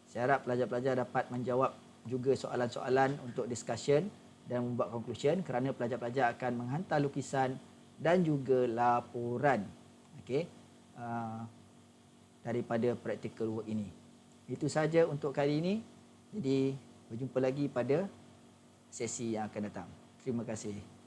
saya harap pelajar-pelajar dapat menjawab juga soalan-soalan untuk discussion dan membuat conclusion kerana pelajar-pelajar akan menghantar lukisan dan juga laporan, okey, daripada practical work ini. Itu saja untuk kali ini. Jadi berjumpa lagi pada sesi yang akan datang. Terima kasih.